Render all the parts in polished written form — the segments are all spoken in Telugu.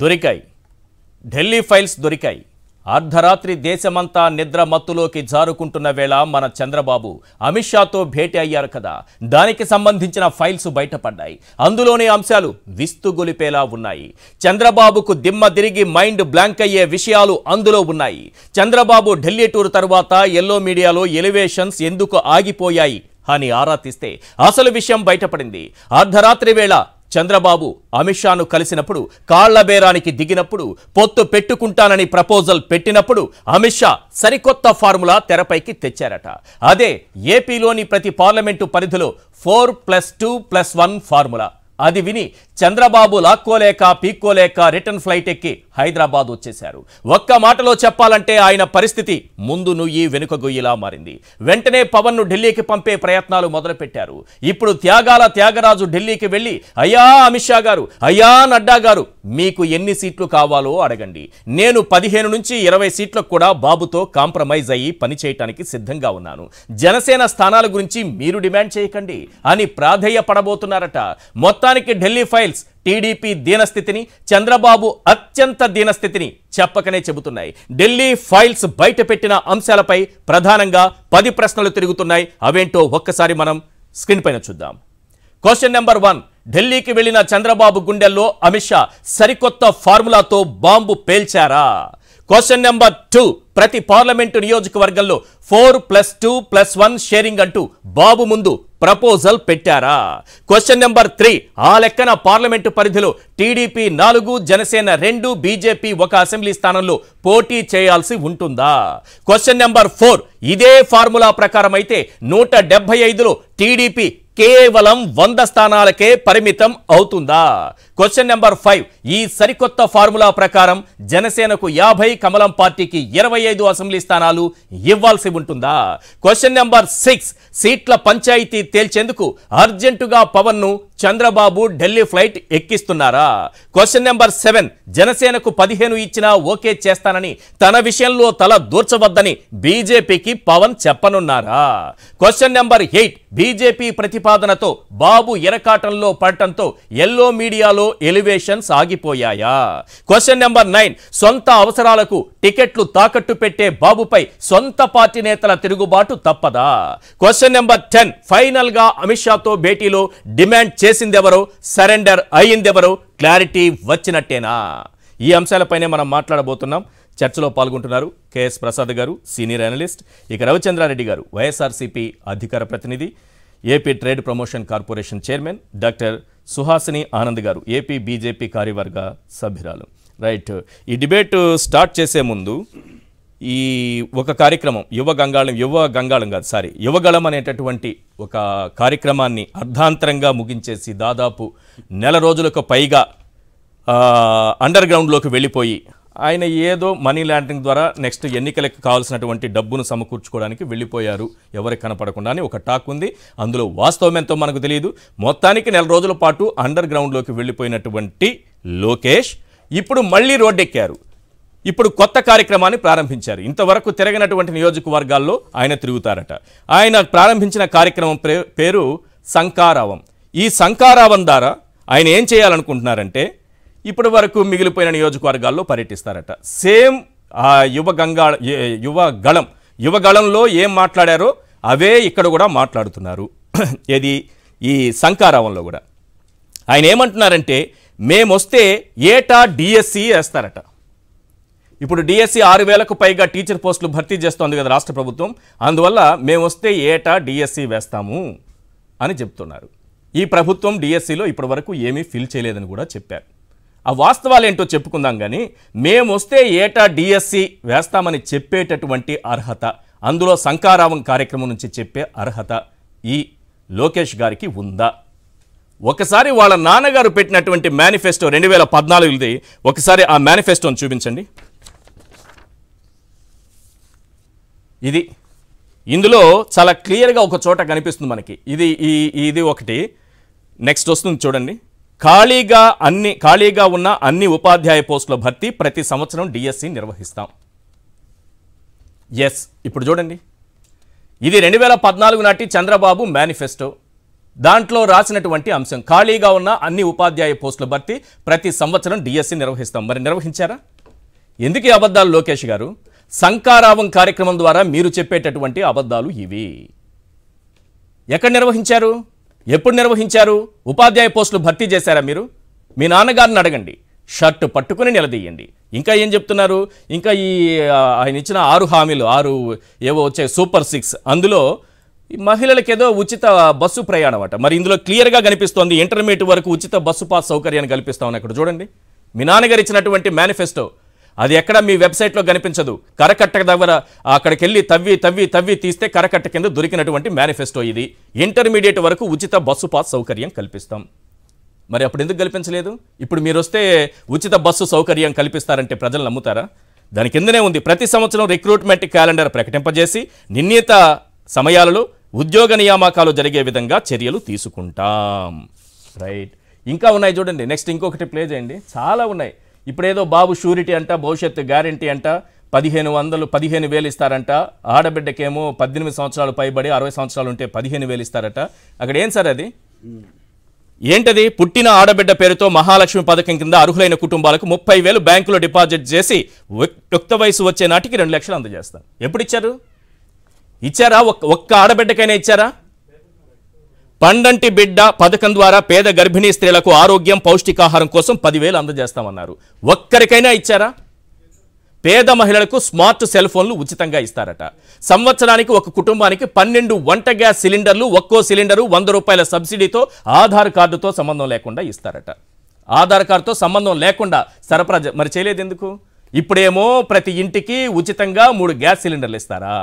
దొరికాయి. ఢిల్లీ ఫైల్స్ దొరికాయి. అర్ధరాత్రి దేశమంతా నిద్ర మత్తులోకి జారుకుంటున్న వేళ మన చంద్రబాబు అమిత్ షాతో భేటీ అయ్యారు కదా, దానికి సంబంధించిన ఫైల్స్ బయటపడ్డాయి. అందులోని అంశాలు విస్తుగొలిపేలా ఉన్నాయి. చంద్రబాబుకు దిమ్మ తిరిగి మైండ్ బ్లాంక్ అయ్యే విషయాలు అందులో ఉన్నాయి. చంద్రబాబు ఢిల్లీ టూర్ తర్వాత ఎల్లో మీడియాలో ఎలివేషన్స్ ఎందుకు ఆగిపోయాయి అని ఆరా తీస్తే అసలు విషయం బయటపడింది. అర్ధరాత్రి వేళ చంద్రబాబు అమిత్ షాను కలిసినప్పుడు, కాళ్ల బేరానికి దిగినప్పుడు, పొత్తు పెట్టుకుంటానని ప్రపోజల్ పెట్టినప్పుడు అమిత్ షా సరికొత్త ఫార్ములా తెరపైకి తెచ్చారట. అదే ఏపీలోని ప్రతి పార్లమెంటు పరిధిలో 4+2+1 ఫార్ములా. అది విని చంద్రబాబు లాక్కోలేక పీక్కోలేక రిటర్న్ ఫ్లైట్ ఎక్కి హైదరాబాద్ వచ్చేశారు. ఒక్క మాటలో చెప్పాలంటే ఆయన పరిస్థితి ముందు నుయ్యి వెనుక గొయ్యిలా మారింది. వెంటనే పవన్ను ఢిల్లీకి పంపే ప్రయత్నాలు మొదలుపెట్టారు. ఇప్పుడు త్యాగాల త్యాగరాజు ఢిల్లీకి వెళ్ళి, అయ్యా అమిత్ షా గారు, అయ్యా నడ్డా గారు, మీకు ఎన్ని సీట్లు కావాలో అడగండి, నేను 15 నుంచి 20 సీట్లకు కూడా బాబుతో కాంప్రమైజ్ అయ్యి పనిచేయటానికి సిద్ధంగా ఉన్నాను, జనసేన స్థానాల గురించి మీరు డిమాండ్ చేయకండి అని ప్రాధేయపడబోతున్నారట. మొత్తానికి ఢిల్లీ ఫైల్స్ టీడీపీ దీనస్థితిని, చంద్రబాబు అత్యంత దీనస్థితిని చెప్పకనే చెబుతున్నాయి. ఢిల్లీ ఫైల్స్ బయటపెట్టిన అంశాలపై ప్రధానంగా 10 ప్రశ్నలు తిరుగుతున్నాయి. అవేంటో ఒక్కసారి మనం స్క్రీన్ పైన చూద్దాం. క్వశ్చన్ నెంబర్ 1, ఢిల్లీకి వెళ్లిన చంద్రబాబు గుండెల్లో అమిత్ షా సరికొత్త ఫార్ములాతో బాంబు పేల్చారా? క్వశ్చన్ నెంబర్ 2, ప్రతి పార్లమెంటు నియోజకవర్గంలో 4+2+1 షేరింగ్ అంటూ బాబు ముందు ప్రపోజల్ పెట్టారా? క్వశ్చన్ నెంబర్ 3, ఆ లెక్కన పార్లమెంటు పరిధిలో టీడీపీ 4, జనసేన 2, బీజేపీ 1 అసెంబ్లీ స్థానంలో పోటీ చేయాల్సి ఉంటుందా? క్వశ్చన్ నెంబర్ 4, ఇదే ఫార్ములా ప్రకారం అయితే 175లో టీడీపీ కేవలం 100 స్థానాలకే పరిమితం అవుతుందా? క్వశ్చన్ నెంబర్ 5, ఈ సరికొత్త ఫార్ములా ప్రకారం జనసేనకు 50, కమలం పార్టీకి 25 అసెంబ్లీ స్థానాలు ఇవ్వాల్సి ఉంటుందా? క్వశ్చన్ నెంబర్ 6, సీట్ల పంచాయతీ తేల్చేందుకు అర్జెంటుగా పవన్ ను చంద్రబాబు ఢిల్లీ ఫ్లైట్ ఎక్కిస్తున్నారా? క్వశ్చన్ నెంబర్ 7, జనసేనకు 15 ఇచ్చినా ఓకే చేస్తానని తన విషయంలో తల దూర్చవద్దని బీజేపీకి పవన్ చెప్పనున్నారా? క్వశ్చన్ నెంబర్ 8, బీజేపీ ప్రతిపాదనతో బాబు ఎరకాటంలో పడటంతో ఎల్లో మీడియాలో ఎలివేషన్స్ ఆగిపోయాయా? క్వశ్చన్ నెంబర్ 9, సొంత అవసరాలకు టికెట్లు తాకట్టు పెట్టే బాబుపై సొంత పార్టీ నేతల తిరుగుబాటు తప్పదా? క్వశ్చన్ నెంబర్ 10, ఫైనల్ గా అమిత్ షాతో భేటీలో డిమాండ్ చేసిందెవరో, సరెండర్ అయ్యిందెవరో క్లారిటీ వచ్చినట్టేనా? ఈ అంశాలపైనే మనం మాట్లాడబోతున్నాం. చర్చలో పాల్గొంటున్నారు కేఎస్ ప్రసాద్ గారు, సీనియర్ అనలిస్ట్, ఇక రవిచంద్రారెడ్డి గారు, వైఎస్ఆర్సీపీ అధికార ప్రతినిధి, AP trade promotion corporation chairman, doctor Suhasini Anand గారు, ఏపీ బీజేపీ కార్యవర్గ సభ్యురాలు. రైట్, ఈ డిబేట్ స్టార్ట్ చేసే ముందు ఈ ఒక కార్యక్రమం యువగళం అనేటటువంటి ఒక కార్యక్రమాన్ని అర్ధాంతరంగా ముగించేసి దాదాపు నెల రోజులకు పైగా అండర్ గ్రౌండ్లోకి వెళ్ళిపోయి ఆయన ఏదో మనీ లాండరింగ్ ద్వారా నెక్స్ట్ ఎన్నికలకు కావాల్సినటువంటి డబ్బును సమకూర్చుకోవడానికి వెళ్ళిపోయారు ఎవరికి కనపడకుండా అని ఒక టాక్ ఉంది. అందులో వాస్తవం ఎంతో మనకు తెలియదు. మొత్తానికి నెల రోజుల పాటు అండర్ గ్రౌండ్లోకి వెళ్ళిపోయినటువంటి లోకేష్ ఇప్పుడు మళ్ళీ రోడ్డెక్కారు. ఇప్పుడు కొత్త కార్యక్రమాన్ని ప్రారంభించారు. ఇంతవరకు తిరగనటువంటి నియోజకవర్గాల్లో ఆయన తిరుగుతారట. ఆయన ప్రారంభించిన కార్యక్రమం పేరు శంఖారావం. ఈ శంఖారావం ద్వారా ఆయన ఏం చేయాలనుకుంటున్నారంటే ఇప్పటి వరకు మిగిలిపోయిన నియోజకవర్గాల్లో పర్యటిస్తారట. సేమ్ ఆ యువగళంలో ఏం మాట్లాడారో అవే ఇక్కడ కూడా మాట్లాడుతున్నారు. ఇది ఈ శంఖారావంలో కూడా ఆయన ఏమంటున్నారంటే మేమొస్తే ఏటా డిఎస్సి వేస్తారట. ఇప్పుడు డిఎస్సి 6,000కు పైగా టీచర్ పోస్టులు భర్తీ చేస్తోంది కదా రాష్ట్ర ప్రభుత్వం. అందువల్ల మేము వస్తే ఏటా డిఎస్సి వేస్తాము అని చెప్తున్నారు. ఈ ప్రభుత్వం డిఎస్సిలో ఇప్పటి వరకు ఏమీ ఫిల్ చేయలేదని కూడా చెప్పారు. ఆ వాస్తవాలు ఏంటో చెప్పుకుందాం. కానీ మేము వస్తే ఏటా డిఎస్సి వేస్తామని చెప్పేటటువంటి అర్హత, అందులో శంఖారావం కార్యక్రమం నుంచి చెప్పే అర్హత ఈ లోకేష్ గారికి ఉందా? ఒకసారి వాళ్ళ నాన్నగారు పెట్టినటువంటి మేనిఫెస్టో 2014ది ఒకసారి ఆ మేనిఫెస్టోని చూపించండి. ఇది ఇందులో చాలా క్లియర్గా ఒక చోట కనిపిస్తుంది మనకి. ఇది ఒకటి. నెక్స్ట్ వస్తుంది చూడండి. ఖాళీగా ఉన్న అన్ని ఉపాధ్యాయ పోస్టుల భర్తీ ప్రతి సంవత్సరం డిఎస్సి నిర్వహిస్తాం. ఎస్, ఇప్పుడు చూడండి. ఇది 2014 నాటి చంద్రబాబు మేనిఫెస్టో. దాంట్లో రాసినటువంటి అంశం ఖాళీగా ఉన్న అన్ని ఉపాధ్యాయ పోస్టుల భర్తీ ప్రతి సంవత్సరం డిఎస్సి నిర్వహిస్తాం. మరి నిర్వహించారా? ఎందుకు ఈ అబద్ధాలు లోకేష్ గారు? శంఖారావం కార్యక్రమం ద్వారా మీరు చెప్పేటటువంటి అబద్ధాలు ఇవి. ఎక్కడ నిర్వహించారు? ఎప్పుడు నిర్వహించారు? ఉపాధ్యాయ పోస్టులు భర్తీ చేశారా మీరు? మీ నాన్నగారిని అడగండి, షర్టు పట్టుకుని నిలదీయండి. ఇంకా ఏం చెప్తున్నారు? ఇంకా ఈ ఆయన ఇచ్చిన 6 హామీలు 6 ఏవో వచ్చాయి, సూపర్ 6, అందులో మహిళలకు ఏదో ఉచిత బస్సు ప్రయాణం అట. మరి ఇందులో క్లియర్గా కనిపిస్తోంది ఇంటర్మీడియట్ వరకు ఉచిత బస్సు పాస్ సౌకర్యాన్ని కల్పిస్తామని. అక్కడ చూడండి, మీ నాన్నగారు ఇచ్చినటువంటి మేనిఫెస్టో. అది ఎక్కడ మీ వెబ్సైట్లో కనిపించదు. కరకట్ట దగ్గర అక్కడికి వెళ్ళి తవ్వి తీస్తే కరకట్ట కింద దొరికినటువంటి మేనిఫెస్టో ఇది. ఇంటర్మీడియట్ వరకు ఉచిత బస్సు పాస్ సౌకర్యం కల్పిస్తాం. మరి అప్పుడు ఎందుకు కల్పించలేదు? ఇప్పుడు మీరు వస్తే ఉచిత బస్సు సౌకర్యం కల్పిస్తారంటే ప్రజలు నమ్ముతారా? దాని కిందనే ఉంది, ప్రతి సంవత్సరం రిక్రూట్మెంట్ క్యాలెండర్ ప్రకటింపజేసి నిర్ణీత సమయాలలో ఉద్యోగ నియామకాలు జరిగే విధంగా చర్యలు తీసుకుంటాం. రైట్, ఇంకా ఉన్నాయి చూడండి. నెక్స్ట్ ఇంకొకటి ప్లే చేయండి. చాలా ఉన్నాయి. ఇప్పుడేదో బాబు షూరిటీ అంట, భవిష్యత్తు గ్యారంటీ అంట, 15,000 ఇస్తారంట. ఆడబిడ్డకేమో 18 సంవత్సరాలు పైబడి 60 సంవత్సరాలు ఉంటే 15,000 ఇస్తారట. అక్కడ ఏం సార్ అది? ఏంటది? పుట్టిన ఆడబిడ్డ పేరుతో మహాలక్ష్మి పథకం కింద అర్హులైన కుటుంబాలకు 30,000 బ్యాంకులో డిపాజిట్ చేసి యుక్త వయసు వచ్చే నాటికి 2 లక్షలు అందజేస్తారు. ఎప్పుడు ఇచ్చారు? ఇచ్చారా? ఒక్క ఆడబిడ్డకైనా ఇచ్చారా? పండంటి బిడ్డ పథకం ద్వారా పేద గర్భిణీ స్త్రీలకు ఆరోగ్యం పౌష్టికాహారం కోసం 10,000 అందజేస్తామన్నారు. ఒక్కరికైనా ఇచ్చారా? పేద మహిళలకు స్మార్ట్ సెల్ ఫోన్లు ఉచితంగా ఇస్తారట. సంవత్సరానికి ఒక కుటుంబానికి 12 వంట గ్యాస్ సిలిండర్లు, ఒక్కో సిలిండరు 100 రూపాయల సబ్సిడీతో ఆధార్ కార్డుతో సంబంధం లేకుండా ఇస్తారట. ఆధార్ కార్డుతో సంబంధం లేకుండా సరఫరా మరి చేయలేదు ఎందుకు? ఇప్పుడేమో ప్రతి ఇంటికి ఉచితంగా 3 గ్యాస్ సిలిండర్లు ఇస్తారా?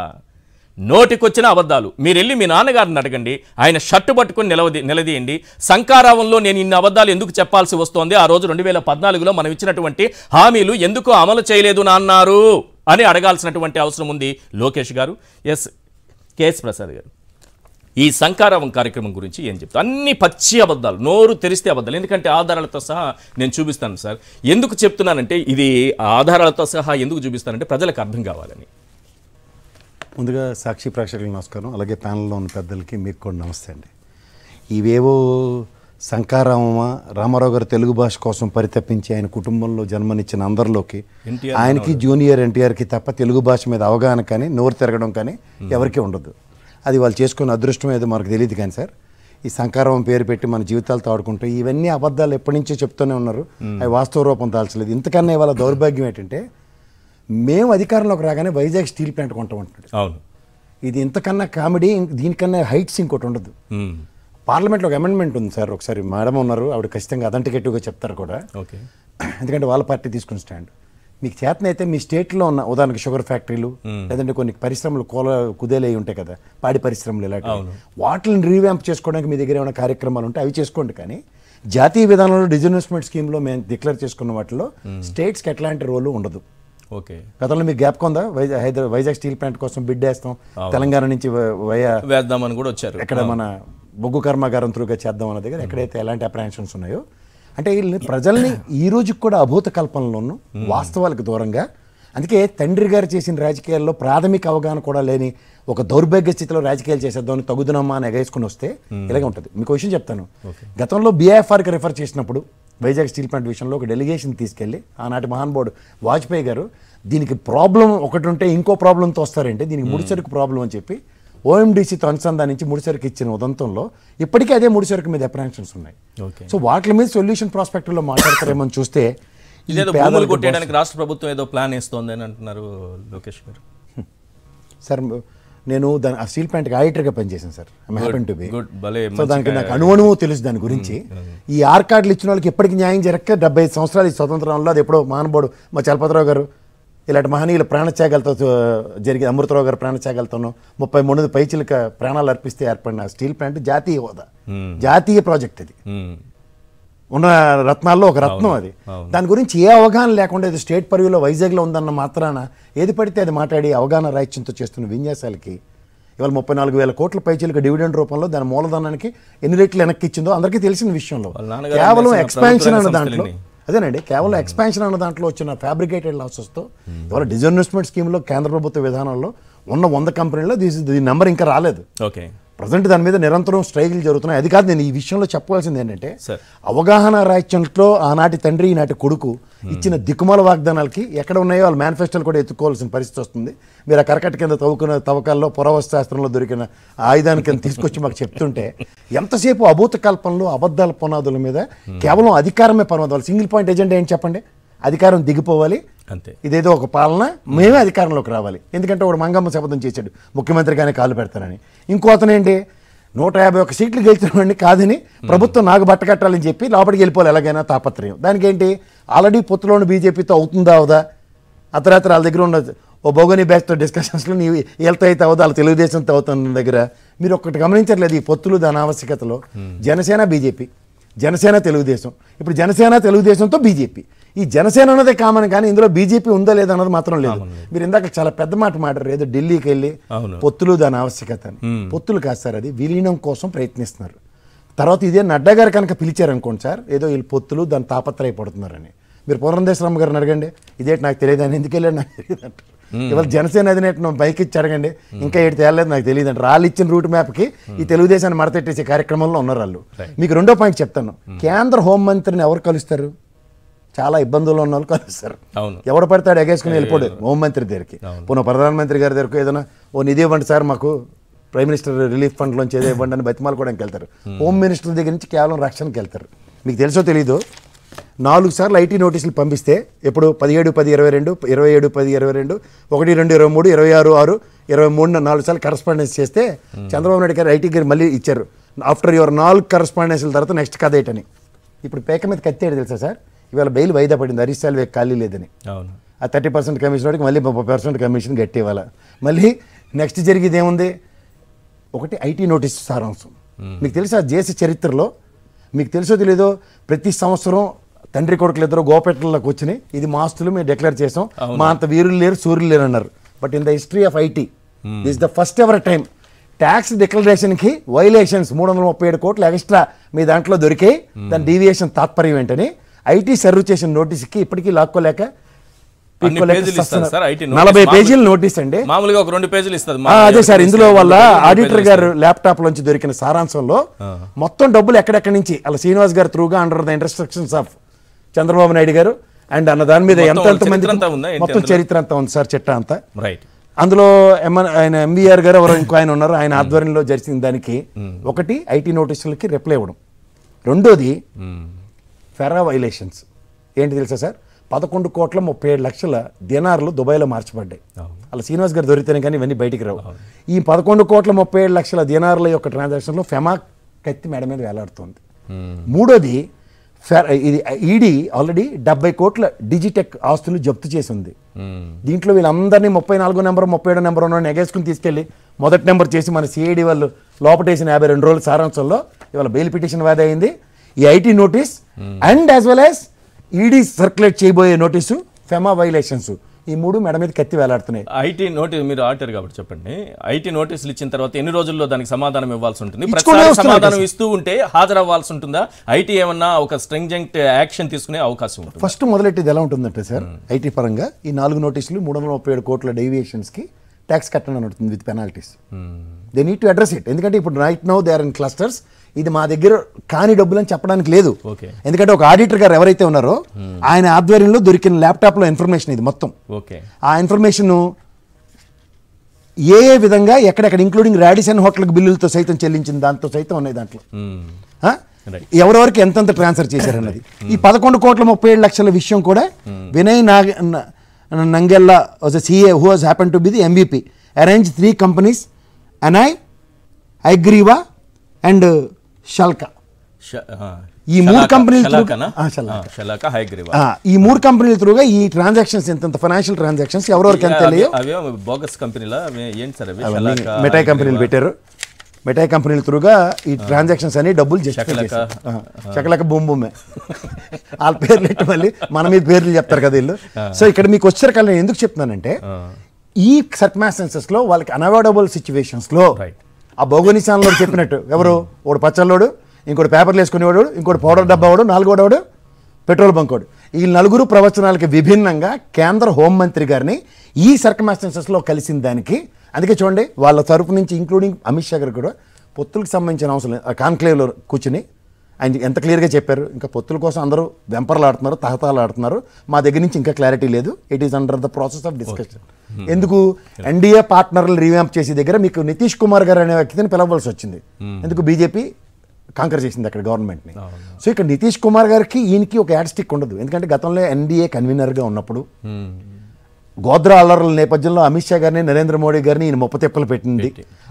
నోటికొచ్చిన అబద్ధాలు. మీరు వెళ్ళి మీ నాన్నగారిని అడగండి, ఆయన షర్టు పట్టుకుని నిలదీయండి. శంఖారావంలో నేను ఇన్ని అబద్ధాలు ఎందుకు చెప్పాల్సి వస్తోంది? ఆ రోజు 2014లో మనం ఇచ్చినటువంటి హామీలు ఎందుకు అమలు చేయలేదు నాన్నారు అని అడగాల్సినటువంటి అవసరం ఉంది లోకేష్ గారు. ఎస్, కేఎస్ ప్రసాద్ గారు, ఈ శంఖారావం కార్యక్రమం గురించి ఏం చెప్తారు? అన్ని పచ్చి అబద్ధాలు, నోరు తెరిస్తే అబద్ధాలు. ఎందుకంటే ఆధారాలతో సహా నేను చూపిస్తాను సార్. ఎందుకు చెప్తున్నానంటే, ఇది ఆధారాలతో సహా ఎందుకు చూపిస్తానంటే ప్రజలకు అర్థం కావాలని. ముందుగా సాక్షి ప్రేక్షకులకు నమస్కారం, అలాగే ప్యానల్లో ఉన్న పెద్దలకి మీకు కూడా నమస్తే అండి. ఇవేవో శంఖారామమా, రామారావు గారు తెలుగు భాష కోసం పరితపించి ఆయన కుటుంబంలో జన్మనిచ్చిన అందరిలోకి ఆయనకి జూనియర్ ఎన్టీఆర్కి తప్ప తెలుగు భాష మీద అవగాహన కానీ నోరు తిరగడం కానీ ఎవరికీ ఉండదు. అది వాళ్ళు చేసుకున్న అదృష్టం ఏదో మనకు తెలియదు. కానీ సార్, ఈ శంఖారావం పేరు పెట్టి మన జీవితాలతో ఆడుకుంటూ ఇవన్నీ అబద్ధాలు ఎప్పటి నుంచో చెప్తూనే ఉన్నారు. అవి వాస్తవ రూపం దాల్చలేదు. ఇంతకన్నా ఇవాళ దౌర్భాగ్యం ఏంటంటే, మేము అధికారంలోకి రాగానే వైజాగ్ స్టీల్ ప్లాంట్ కొంటామంటున్నాడు. అవును, ఇది ఇంతకన్నా కామెడీ, దీనికన్నా హైట్స్ ఇంకోటి ఉండదు. పార్లమెంట్లో ఒక అమెండ్మెంట్ ఉంది సార్, ఒకసారి మేడం ఉన్నారు, ఆవిడ ఖచ్చితంగా అథెంటికేటివ్గా చెప్తారు కూడా. ఓకే, ఎందుకంటే వాళ్ళ పార్టీ తీసుకున్న స్టాండ్. మీకు చేతనైతే మీ స్టేట్లో ఉన్న ఉదాహరణకి షుగర్ ఫ్యాక్టరీలు, లేదంటే కొన్ని పరిశ్రమలు కుదేలై ఉంటాయి కదా, పాడి పరిశ్రమలు, ఇలాంటివి, వాటిని రీవ్యాంప్ చేసుకోవడానికి మీ దగ్గర ఏమైనా కార్యక్రమాలు ఉంటే అవి చేసుకోండి. కానీ జాతీయ విధానంలో డిజిన్వెస్ట్మెంట్ స్కీమ్లో మేము డిక్లేర్ చేసుకున్న వాటిలో స్టేట్స్కి ఎట్లాంటి రోలు ఉండదు. ఓకే, గతంలో మీకు జ్ఞాపకం ఉందా? వైజాగ్ స్టీల్ ప్లాంట్ కోసం బిడ్ వేస్తాం, తెలంగాణ నుంచి వేద్దామని కూడా వచ్చారు. ఎక్కడ మన బొగ్గు కర్మాగారం త్రూగా చేద్దాం అన్న దగ్గర ఎక్కడైతే ఎలాంటి అప్రహెన్షన్స్ ఉన్నాయో, అంటే వీళ్ళని ప్రజల్ని ఈ రోజుకి కూడా అభూత కల్పనలోనూ వాస్తవాలకు దూరంగా, అందుకే తండ్రి గారు చేసిన రాజకీయాల్లో ప్రాథమిక అవగాహన కూడా లేని ఒక దౌర్భాగ్య స్థితిలో రాజకీయాలు చేసేద్దామని తగుదనమ్మా అని ఎగేసుకుని వస్తే ఇలాగే ఉంటుంది. మీకు విషయం చెప్తాను. గతంలో BIFRకి రిఫర్ చేసినప్పుడు వైజాగ్ స్టీల్ ప్లాంట్ విషయంలో ఒక డెలిగేషన్ తీసుకెళ్ళి ఆనాటి మహానుభావుడు వాజ్పేయి గారు, దీనికి ప్రాబ్లం ఒకటి ఉంటే ఇంకో ప్రాబ్లంతో వస్తారంటే దీనికి ముడిసరుకు ప్రాబ్లం అని చెప్పి OMDCతో అనుసంధానించి ముడిసరుకు ఇచ్చిన ఉదంతంలో ఇప్పటికీ అదే ముడిసరుకు మీద అప్రహెన్షన్స్ ఉన్నాయి. సో వాటి మీద సొల్యూషన్ ప్రాస్పెక్టివ్లో మాట్లాడతారేమో చూస్తే, పేదలు కొట్టేయడానికి రాష్ట్ర ప్రభుత్వం ఏదో ప్లాన్ వేస్తోంది అని అంటున్నారు లోకేష్ గారు. సార్, నేను ఆ స్టీల్ ప్లాంట్కి ఆడిటర్గా పనిచేశాను సార్. సో దానికి నాకు అణువణువు తెలుసు దాని గురించి. ఈ కార్డులు ఇచ్చిన వాళ్ళకి ఎప్పటికీ న్యాయం జరగక 75 సంవత్సరాలు ఈ స్వతంత్రంలో, అది ఎప్పుడో మహానుభావుడు మా చలపతిరావు గారు ఇలాంటి మహనీయుల ప్రాణత్యాగాలతో జరిగే, అమృతరావు గారు ప్రాణత్యాగాలతోనూ 33 పైచిలక ప్రాణాలు అర్పిస్తే ఏర్పడిన స్టీల్ ప్లాంట్ జాతీయ హోదా, జాతీయ ప్రాజెక్ట్. ఇది ఉన్న రత్నాల్లో ఒక రత్నం. అది దాని గురించి ఏ అవగాహన లేకుండా ఇది స్టేట్ పరిధిలో వైజాగ్లో ఉందన్న మాత్రాన ఏది పడితే అది మాట్లాడి అవగాహన రాహిత్యంతో చేస్తున్న విన్యాసాలకి ఇవాళ 34,000 కోట్ల పైచీలకు డివిడెండ్ రూపంలో దాని మూలధనానికి ఎన్ని రెట్లు వెనక్కి ఇచ్చిందో అందరికీ తెలిసిన విషయంలో, కేవలం ఎక్స్పాన్షన్ అన్న దాంట్లో, అదేనండి, కేవలం ఎక్స్పాన్షన్ అన్న దాంట్లో వచ్చిన ఫ్యాబ్రికేటెడ్ లాసెస్తో ఇవాళ డిజిన్వెస్ట్మెంట్ స్కీమ్లో కేంద్ర ప్రభుత్వ విధానంలో ఉన్న 100 కంపెనీల్లో దీని నెంబర్ ఇంకా రాలేదు. ఓకే, ప్రజెంట్ దాని మీద నిరంతరం స్ట్రైకులు జరుగుతున్నాయి. అది కాదు నేను ఈ విషయంలో చెప్పవలసింది ఏంటంటే, సార్ అవగాహన రాజ్యంలో ఆనాటి తండ్రి ఈనాటి కొడుకు ఇచ్చిన దిక్కుమాల వాగ్దానాలకి ఎక్కడ ఉన్నాయో వాళ్ళ మేనిఫెస్టోలు కూడా ఎత్తుకోవాల్సిన పరిస్థితి వస్తుంది. మీరు ఆ కరకట్ట కింద తవ్వకాల్లో పురావస్తు శాస్త్రంలో దొరికిన ఆయుధాన్ని కింద తీసుకొచ్చి మాకు చెప్తుంటే ఎంతసేపు అభూత కల్పనలు అబద్ధాల పునాదుల మీద కేవలం అధికారమే పర్వదాలు. సింగిల్ పాయింట్ ఎజెండా ఏంటి చెప్పండి? అధికారం దిగిపోవాలి, అంతే. ఇదేదో ఒక పాలన, మేమే అధికారంలోకి రావాలి. ఎందుకంటే వాడు మంగమ్మ శపథం చేశాడు ముఖ్యమంత్రిగానే కాలు పెడతానని. ఇంకో అతను ఏంటి 151 సీట్లు గెలిచినవాడిని కాదని ప్రభుత్వం నాకు బట్ట కట్టాలని చెప్పి లోపలికి వెళ్ళిపోవాలి ఎలాగైనా తాపత్రయం. దానికి ఏంటి ఆల్రెడీ పొత్తులోని బీజేపీతో అవుతుందా అవదా, అర్ధరాత్రి వాళ్ళ దగ్గర ఉన్న ఓ బోగని బ్యాచ్తో డిస్కషన్స్లో నీ వెళ్తా అయితే అవుదా, వాళ్ళ తెలుగుదేశంతో అవుతున్న దగ్గర మీరు ఒక్కటి గమనించట్లేదు ఈ పొత్తులు దాని ఆవశ్యకతలో. జనసేన బీజేపీ, జనసేన తెలుగుదేశం, ఇప్పుడు జనసేన తెలుగుదేశంతో బీజేపీ. ఈ జనసేన అన్నదే కామన్, కానీ ఇందులో బీజేపీ ఉందా లేదా అన్నది మాత్రం లేదు. మీరు ఇందాక చాలా పెద్ద మాట మాట్లాడారు, ఏదో ఢిల్లీకి వెళ్ళి పొత్తులు దాని ఆవశ్యకత అని. పొత్తులు కాదు సార్, అది విలీనం కోసం ప్రయత్నిస్తున్నారు. తర్వాత ఇదే నడ్డా గారు కనుక పిలిచారనుకోండి సార్, ఏదో వీళ్ళు పొత్తులు దాని తాపత్రయపడుతున్నారని. మీరు పురంధేశ్వరమ్మ గారిని అడగండి, ఇదేంటి నాకు తెలియదు అని, ఎందుకు వెళ్ళాడు నాకు తెలియదు అంటారు. ఇవాళ జనసేన అధినేత బైక్ ఇచ్చి అడగండి, ఇంకా ఏడు తేలేదు నాకు తెలియదు అంటారు. వాళ్ళు ఇచ్చిన రూట్ మ్యాప్కి ఈ తెలుగుదేశాన్ని మడతెట్టేసే కార్యక్రమంలో ఉన్నారు వాళ్ళు. మీకు రెండో పాయింట్ చెప్తాను, కేంద్ర హోంమంత్రిని ఎవరు కలుస్తారు? చాలా ఇబ్బందుల్లో ఉన్న వాళ్ళు కలుస్తారు. ఎవడు పడతాడు ఎగేసుకుని వెళ్ళిపోడు హోంమంత్రి దగ్గరికి, పోను ప్రధానమంత్రి గారి దగ్గరకు ఏదైనా ఓ నిధి ఇవ్వండి సార్ మాకు ప్రైమ్ మినిస్టర్ రిలీఫ్ ఫండ్లోంచి ఏదో ఇవ్వండి అని బతిమాలుకోవడానికి వెళ్తారు. హోమ్ మినిస్టర్ దగ్గర నుంచి కేవలం రక్షణకి వెళ్తారు. మీకు తెలుసో తెలీదు, 4 సార్లు ఐటీ నోటీసులు పంపిస్తే ఎప్పుడు 17/10/22, 27/10/22, 1/2/23, 26/6/23 4 సార్లు కరస్పాండెన్స్ చేస్తే చంద్రబాబు నాయుడు గారు ఐటీ గారు మళ్ళీ ఇచ్చారు. ఆఫ్టర్ యువర్ 4 కరస్పాండెన్స్ల తర్వాత నెక్స్ట్ కథ ఏంటని. ఇప్పుడు పేక మీద కత్తేడు తెలుసా సార్, ఇవాళ బెయిల్ వాయిదా పడింది, హరీష్ సాల్వే ఖాళీ లేదని. ఆ 30% కమిషన్ వాడికి మళ్ళీ 30% కమిషన్ గట్టి ఇవ్వాలి. మళ్ళీ నెక్స్ట్ జరిగేది ఏముంది? ఒకటి ఐటీ నోటీస్ సారాంశం. మీకు తెలుసా దేశ చరిత్రలో, మీకు తెలుసో తెలీదో, ప్రతి సంవత్సరం తండ్రి కొడుకులు ఇద్దరు గోపేటలోకి వచ్చినాయి, ఇది మా ఆస్తులు మేము డిక్లేర్ చేసాం, మా అంత వీరులు లేరు సూర్యులు లేరు అన్నారు. But in the history of IT this the first ever time tax డిక్లరేషన్కి వైలేషన్స్ 337 కోట్లు ఎక్స్ట్రా మీ దాంట్లో దొరికాయి. దాని డీవియేషన్ తాత్పర్యం ఏంటని ఐటీ సర్వ్ చేసిన నోటీస్కి ఇప్పటికీ లాక్కోలేక 40 పేజీల నోటీస్ అండి, మామూలుగా ఒక 2 పేజీలు ఇస్తుంది. అదే సార్, ఇందులో వాళ్ళ ఆడిటర్ గారు ల్యాప్టాప్ లోంచి దొరికిన సారాంశంలో మొత్తం డబ్బులు ఎక్కడెక్కడి నుంచి అలా శ్రీనివాస్ గారు త్రూగా under the instructions of Chandrababu Naidu garu and అన్న దాని మీద ఎంతమంది మొత్తం చరిత్ర అంతా ఉంది సార్, చిట్టా అంతా. అందులో ఆయన ఎంబీఆర్ గారు ఎవరో ఇంకో ఆయన ఉన్నారు, ఆయన ఆధ్వర్యంలో జరిగిన దానికి ఒకటి ఐటీ నోటీసులకి రిప్లై ఇవ్వడం, రెండోది ఫెరా వైలేషన్స్ ఏంటి తెలుసా సార్, 11,37,00,000 దినార్లు దుబాయ్లో మార్చబడ్డాయి. అలా శ్రీనివాస్ గారు దొరికితేనే కానీ ఇవన్నీ బయటికి రావు. ఈ 11,37,00,000 దినార్ల యొక్క ట్రాన్సాక్షన్లో ఫెమా కత్తి మేడ మీద వేలాడుతుంది. మూడోది ఇది ఈడీ ఆల్రెడీ 70 కోట్ల డిజిటెక్ ఆస్తులు జప్తు చేసి ఉంది. దీంట్లో వీళ్ళందరినీ 34 నెంబర్ 37 నెంబర్ ఉన్న ఎగేసుకుని తీసుకెళ్లి మొదటి నెంబర్ చేసి మన సిఐడి వాళ్ళు లోపటేసిన 52 రోజుల సారాంశంలో ఇవాళ బెయిల్ పిటిషన్ వాయిదా అయింది. ఈ IT notice and as well as ED circulate చేయబోయే నోటీసు, ఫెమా వైలేషన్స్, ఈ 3 మేడ మీద కత్తి వేలాడుతున్నాయి. ఐటీ నోటీస్ మీరు ఆడిటర్ కాబట్టి చెప్పండి, ఐటీ నోటీసులు ఇచ్చిన తర్వాత ఎన్ని రోజుల్లో దానికి సమాధానం ఇవ్వాల్సి ఉంటుంది? సమాధానం ఇస్తూ ఉంటే హాజరవ్వాల్సి ఉంటుందా? ఐటీ ఏమన్నా ఒక స్ట్రింజెంట్ యాక్షన్ తీసుకునే అవకాశం ఉంటుంది? ఫస్ట్ మొదలెట్టేది ఎలా ఉంటుందంటే సార్, ఐటీ పరంగా ఈ 4 నోటీసులు 337 కోట్ల డేవియేషన్స్కి ట్యాక్స్ కట్టడం ఉంటుంది with penalties. They need to address it. ఎందుకంటే ఇప్పుడు right now they are in clusters. ఇది మా దగ్గర కాని డబ్బులు అని చెప్పడానికి లేదు. ఎందుకంటే ఒక ఆడిటర్ గారు ఎవరైతే ఉన్నారో ఆయన ఆధ్వర్యంలో దొరికిన ల్యాప్టాప్లో ఇన్ఫర్మేషన్ ఇది మొత్తం. ఆ ఇన్ఫర్మేషన్ ఏ విధంగా ఎక్కడెక్కడ ఇంక్లూడింగ్ రాడిసన్ హోటల్కి బిల్లులతో సైతం చెల్లించిన దాంతో సైతం ఉన్నాయి దాంట్లో. ఎవరెవరికి ఎంతెంత ట్రాన్స్ఫర్ చేశారన్నది. ఈ 11,37,00,000 విషయం కూడా Vinay Nangella was a CA who has happened to be the MVP, arranged 3 companies, Anai, Aigriva and Shalka. ఈ 3 కంపెనీల త్రూగా ఈ ట్రాన్సాక్షన్స్ ఎంత ఫైనాన్షియల్ ట్రాన్సాక్షన్స్ ఎవరెవరికి ఎంత తెలియదు. మిఠాయి కంపెనీలు పెట్టారు. మిఠాయి కంపెనీల త్రూగా ఈ ట్రాన్సాక్షన్స్ అన్ని డబ్బులు చకలక బొమ్మే వాళ్ళ పేర్లు ఎట్టి మళ్ళీ మన మీద పేర్లు చెప్తారు కదా వీళ్ళు. సో ఇక్కడ మీకు వచ్చారు నేను ఎందుకు చెప్తున్నానంటే ఈ సర్కమ్స్టాన్సెస్ లో వాళ్ళకి అన్అవాయిడబుల్ సిచ్యువేషన్స్ లో ఆ భౌగోళిశాలలో చెప్పినట్టు ఎవరు ఒకడు పచ్చళ్ళోడు, ఇంకోటి పేపర్లు వేసుకునేవాడు, ఇంకోటి పౌడర్ డబ్బా వాడు, 4వోడు పెట్రోల్ బంక్ వాడు. ఈ 4 ప్రవచనాలకి విభిన్నంగా కేంద్ర హోంమంత్రి గారిని ఈ సర్కమ్స్టాన్సెస్ లో కలిసిన దానికి అందుకే చూడండి వాళ్ళ తరపు నుంచి ఇంక్లూడింగ్ అమిత్ షా గారు కూడా పొత్తులకు సంబంధించిన అవసరం లేదు. కాన్క్లేవ్లో కూర్చుని ఆయన ఎంత క్లియర్గా చెప్పారు, ఇంకా పొత్తుల కోసం అందరూ వెంపర్లాడుతున్నారు, తహతాలాడుతున్నారు, మా దగ్గర నుంచి ఇంకా క్లారిటీ లేదు, it is under the process of discussion. ఎందుకు ఎన్డీఏ పార్ట్నర్లు రీవ్యాంప్ చేసే దగ్గర మీకు నితీష్ కుమార్ గారు అనే వ్యక్తిని పిలవలసి వచ్చింది. ఎందుకు బీజేపీ కాంకర్ చేసింది అక్కడ గవర్నమెంట్ని. సో ఇక్కడ నితీష్ కుమార్ గారికి ఈయనకి ఒక యాడ్ స్టిక్ ఉండదు. ఎందుకంటే గతంలో ఎన్డీఏ కన్వీనర్గా ఉన్నప్పుడు గోద్రా అల్లర్ల నేపథ్యంలో అమిత్ షా గారిని, నరేంద్ర మోడీ గారిని ఈయన ముప్పతిప్పలు పెట్టింది.